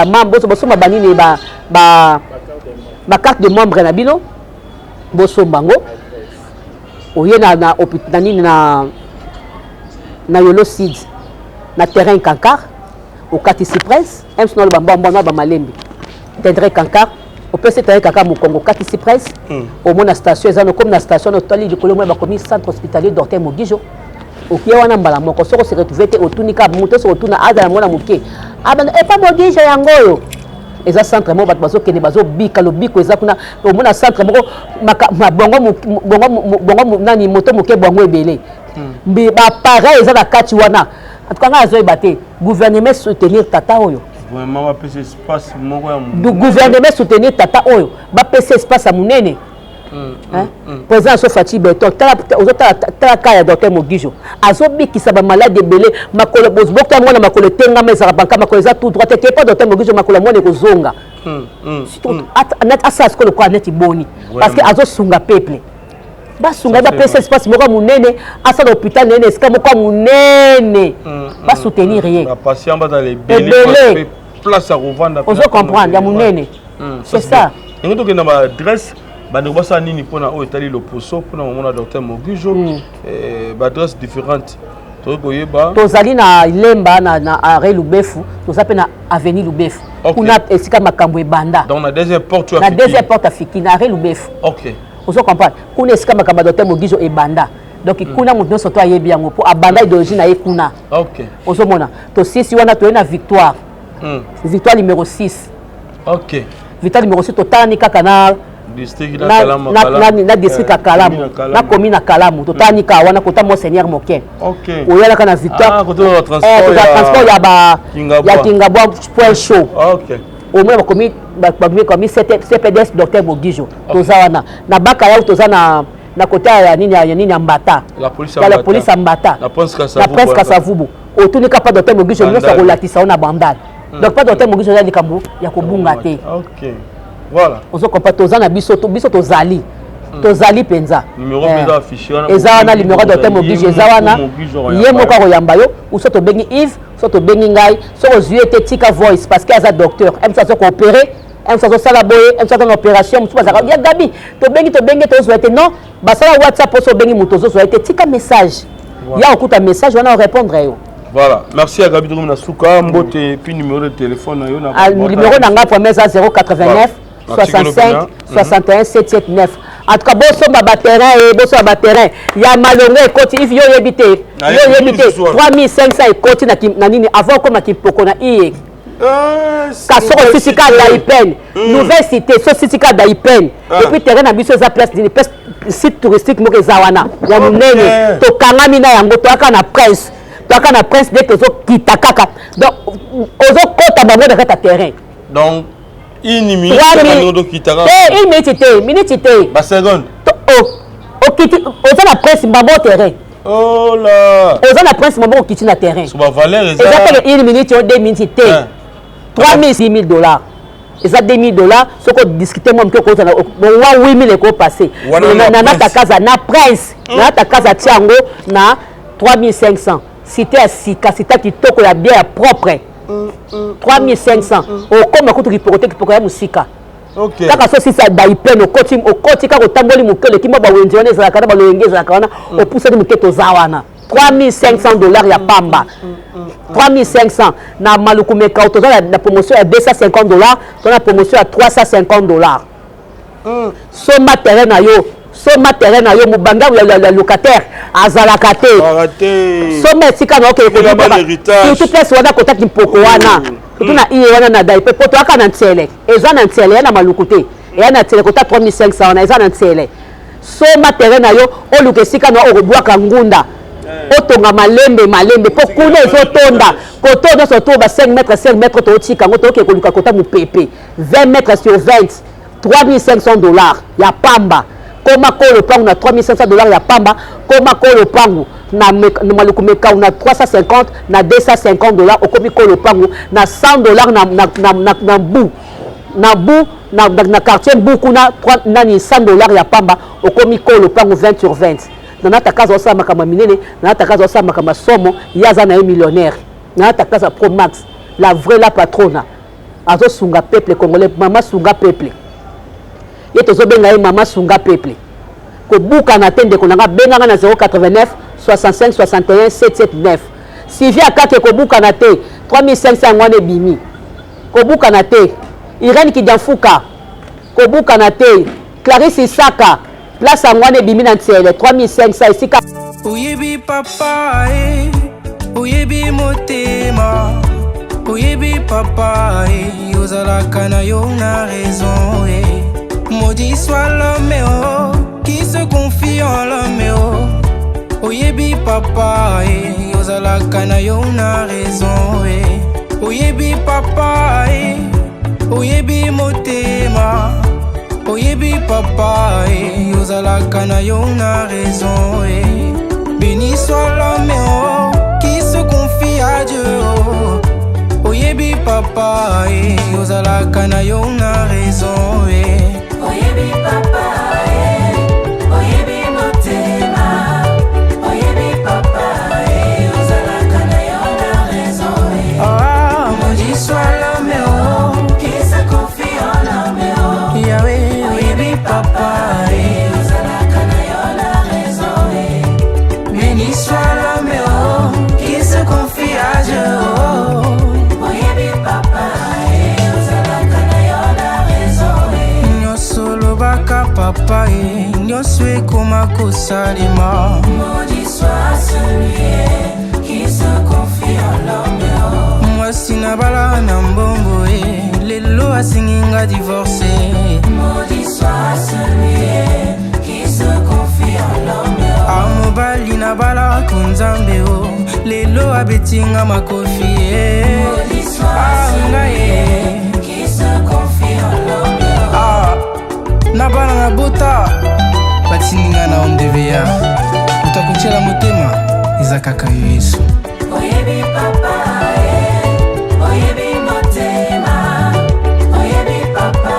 membre boso ba nini ba carte de membre na bino boso bango oye na hôpital nini na Yolo Sid na terrain Kankar au Kati Cypress no ba ba malembi terrain Kankar au PC terrain Kankar mu Congo Kati Cypress au mona station ezano comme na station totali de kolomo ba komi centre hospitalier docteur Mogijo okie wana mbala moko soko se retrouver te otunika muto so otuna aza mona muke abana e pa Mogijo yango yo eza centre mo bato bazokende bazobika lobiko eza kuna omona centre moko bongo nani moto moke bongo ebele mbi ba pareil eza na kati wana atukanga azoyeba te gouvernement soutenir tata oyo vraiment ba pesa espace moko ya du gouvernement soutenir tata oyo ba pesa espace ya munene président Sofati Beto tala kaya docteur Mogijo azobikisa ba malade ebele makolo bozbokta mwana makolo tenga meza banka makolo za tout droit te pas docteur Mogijo makolo mwana kozonga net asas ko le quoi net boni parce que azosunga peuple basunga ba pesa espace moko munene asa l'hôpital nene eska moko munene ba soutenir rien ba patient ba dans les belé place à revendre on veut comprendre ya munene c'est ça ngoto ke na ba adresse bandeko basa nini pona o etali loposo pona mona docteur Mogijo ba adresse différente to koyeba tozali na Lemba na arrêt Lubefu tozape na avenue Lubefu kuna esika makambo ebanda donc na deuxième porte na deuxième porte afiki na arrêt Lubefu OK ozo comprendre kuna esika makambo docteur Mogijo ebanda donc kuna mutu nyonso to ayebi yango po abanda d'origine na ye kuna OK ozo mona to sisi wana to na victoire victoire numéro 6 OK victoire numéro 6 totani kaka na district na Kalamu na district ya Kalamu na commune Kalamu totani ka wana kota Monseigneur Moke OK oyala kana victoire koto transport ya Kingabwa point chaud OK au moins comme CPDS docteur Mogijo toza wana na baka ya toza na kota ya nini ya Mbata la police ya Mbata la prince Kasavubu otunika pas docteur Mogijo nyonso kolatisa ona bandal donc pas docteur Mogijo ya likambo ya kobunga te OK Voilà. On se comprend tozana biso tozali. Tozali penza. Numéro penza affiché. Ezana numéro de thème oblige ezawana. Yemo kwa koyamba yo, ou soto bengi Yves, soto bengi ngai, soto zuete tika voice parce qu'il y a un docteur. Aime ça coopérer, aime ça sala boye, aime ça une opération, mutu bazaka. Ya Gabi, to bengi to zuete non, basala WhatsApp so bengi mutu zo zuete tika message. Ya okuta message wana répondre yo. Voilà, merci à Gabi Drum Nasuka, mbote puis numéro de téléphone yo na. Numéro nanga premier 089 65 61 779. En tout cas, bosso ba terrain et bosso ba terrain. Ya malongo ekoti if yo yebite. Yo yebite 3500 ekoti na nini avant comme na kipoko na iye. Kasoro Sisika d'Aipen. Nouvelle cité, so Sisika d'Aipen. Et puis terrain na biso za place site touristique mo kezawana. Ya munene to kangami na yango to aka na prince. To aka na prince de tozo kitakaka. Donc ozo kota bango de kata terrain. Donc une minute, minute. Ba seconde. Oza na presse mbabo terrain. Oh là. Oza na presse mbabo kiti na terrain. Sur ma valeur exactement une minute ou 2 minutes. 3000 $6,000. Eza $2,000 ce qu'on discuter moi mko ko na 8000 eko passer. Na ta casa na presse. Na ta casa tiango na 3500. Cité à Sika, cité kitoko ya bien propre. 3500 okoma kutu kipoko ya musika. OK. Kaka so si ça daipen okoti ka kotamboli mukele kimo ba wenzione za kana ba loyengeza kana opusa ni muketo zawana. $3,500 ya pamba. 3500 na malukumeka otoza la promotion ya $250, la promotion ya $350. So matériel na yo mubanga ya locataire azalaka te. So mesika na OK ko ba. Tout place wana kota kimpoko wana. Tout na iye wana na daipe poto aka na ntele. Eza na ntele na malukute. Et na ntele kota 3500 na eza na ntele. So matériel na yo oluke sika na okobwaka ngunda. Otonga malembe po kuna ezotonda kotonda surtout ba 5 mètres to tika ngoto OK ko luka kota mupepe 20 mètres sur 20 $3,500 ya pamba. Koma ko le pangu na $3,500 ya pamba. Koma ko le pangu na malukumeka na 350 na $250 okomi ko le pangu na $100 na quartier Bukuna na $100 ya pamba okomi ko le pangu 20 sur 20. Nana ta casa osa makama minene, nana ta casa osa makama somo, yaza na millionnaire. Nana ta casa Pro Max, la vraie la patrona. Azo sunga peuple congolais, mama sunga peuple. Yeto benga mama sunga peuple. Ko buka na tende ko nanga benga na 089 65 61 779. Sylvia Kake ko buka na te 3500 ngwane bimi. Ko buka na te Irene Kidianfuka. Ko buka na te Clarisse Isaka. Place à moi de bimi na ntele 3500 isika. Oyebi papa oyebi motema. Oyebi papa ozalaka na yo na raison Maudit soit l'homme qui se confie en l'homme Oyebi papa ozalaka na yo na raison Oyebi papa oyebi motema. Oyebi papa ozalaka na yo na raison Béni soit l'homme qui se confie à Dieu Oyebi papa ozalaka na yo na raison Oyebi papa oyebi motema. Oyebi papa ozalaka na yo na raison Ah, maudit soit l'homme qui se confie en l'homme Yahweh, oyebi papa ozalaka na yo na raison Béni soit l'homme qui se confie à Dieu Oyebi papa ozalaka na yo na raison Nyonso lobaka papa nyonso ekoma kosalema Maudit soit celui qui se confie en l'homme Mwasi na bala na mbongo lelo asinginga divorce Maudit soit celui qui se confie en l'homme Amobali na bala kunzambe lelo abetinga makofi Maudit soit celui qui se confie en l'homme na bala na bota batindinga na ondeveya utakuchela motema eza kaka yo Yesu Oyebi papa oyebi motema. Oyebi papa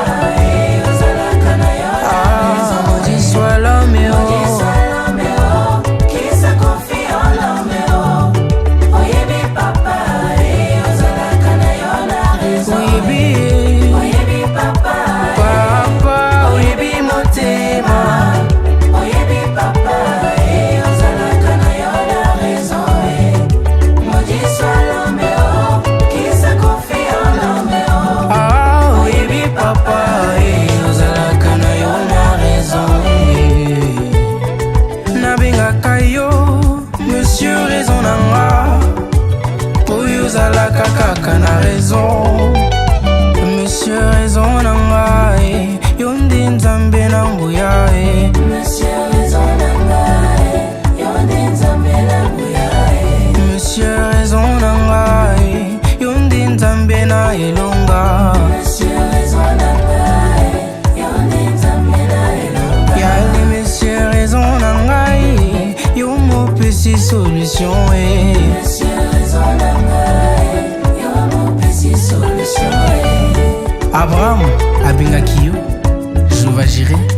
ngai yo nde nzambe na nguya Monsieur raison na ngai yo nde nzambe na nguya Monsieur raison na ngai yo nde nzambe na elonga Monsieur raison na ngai yo nde nzambe na elonga Yali monsieur raison na ngai yo mopesi solution Monsieur raison na ngai yo mopesi solution Abraham abengaki yo je vais gérer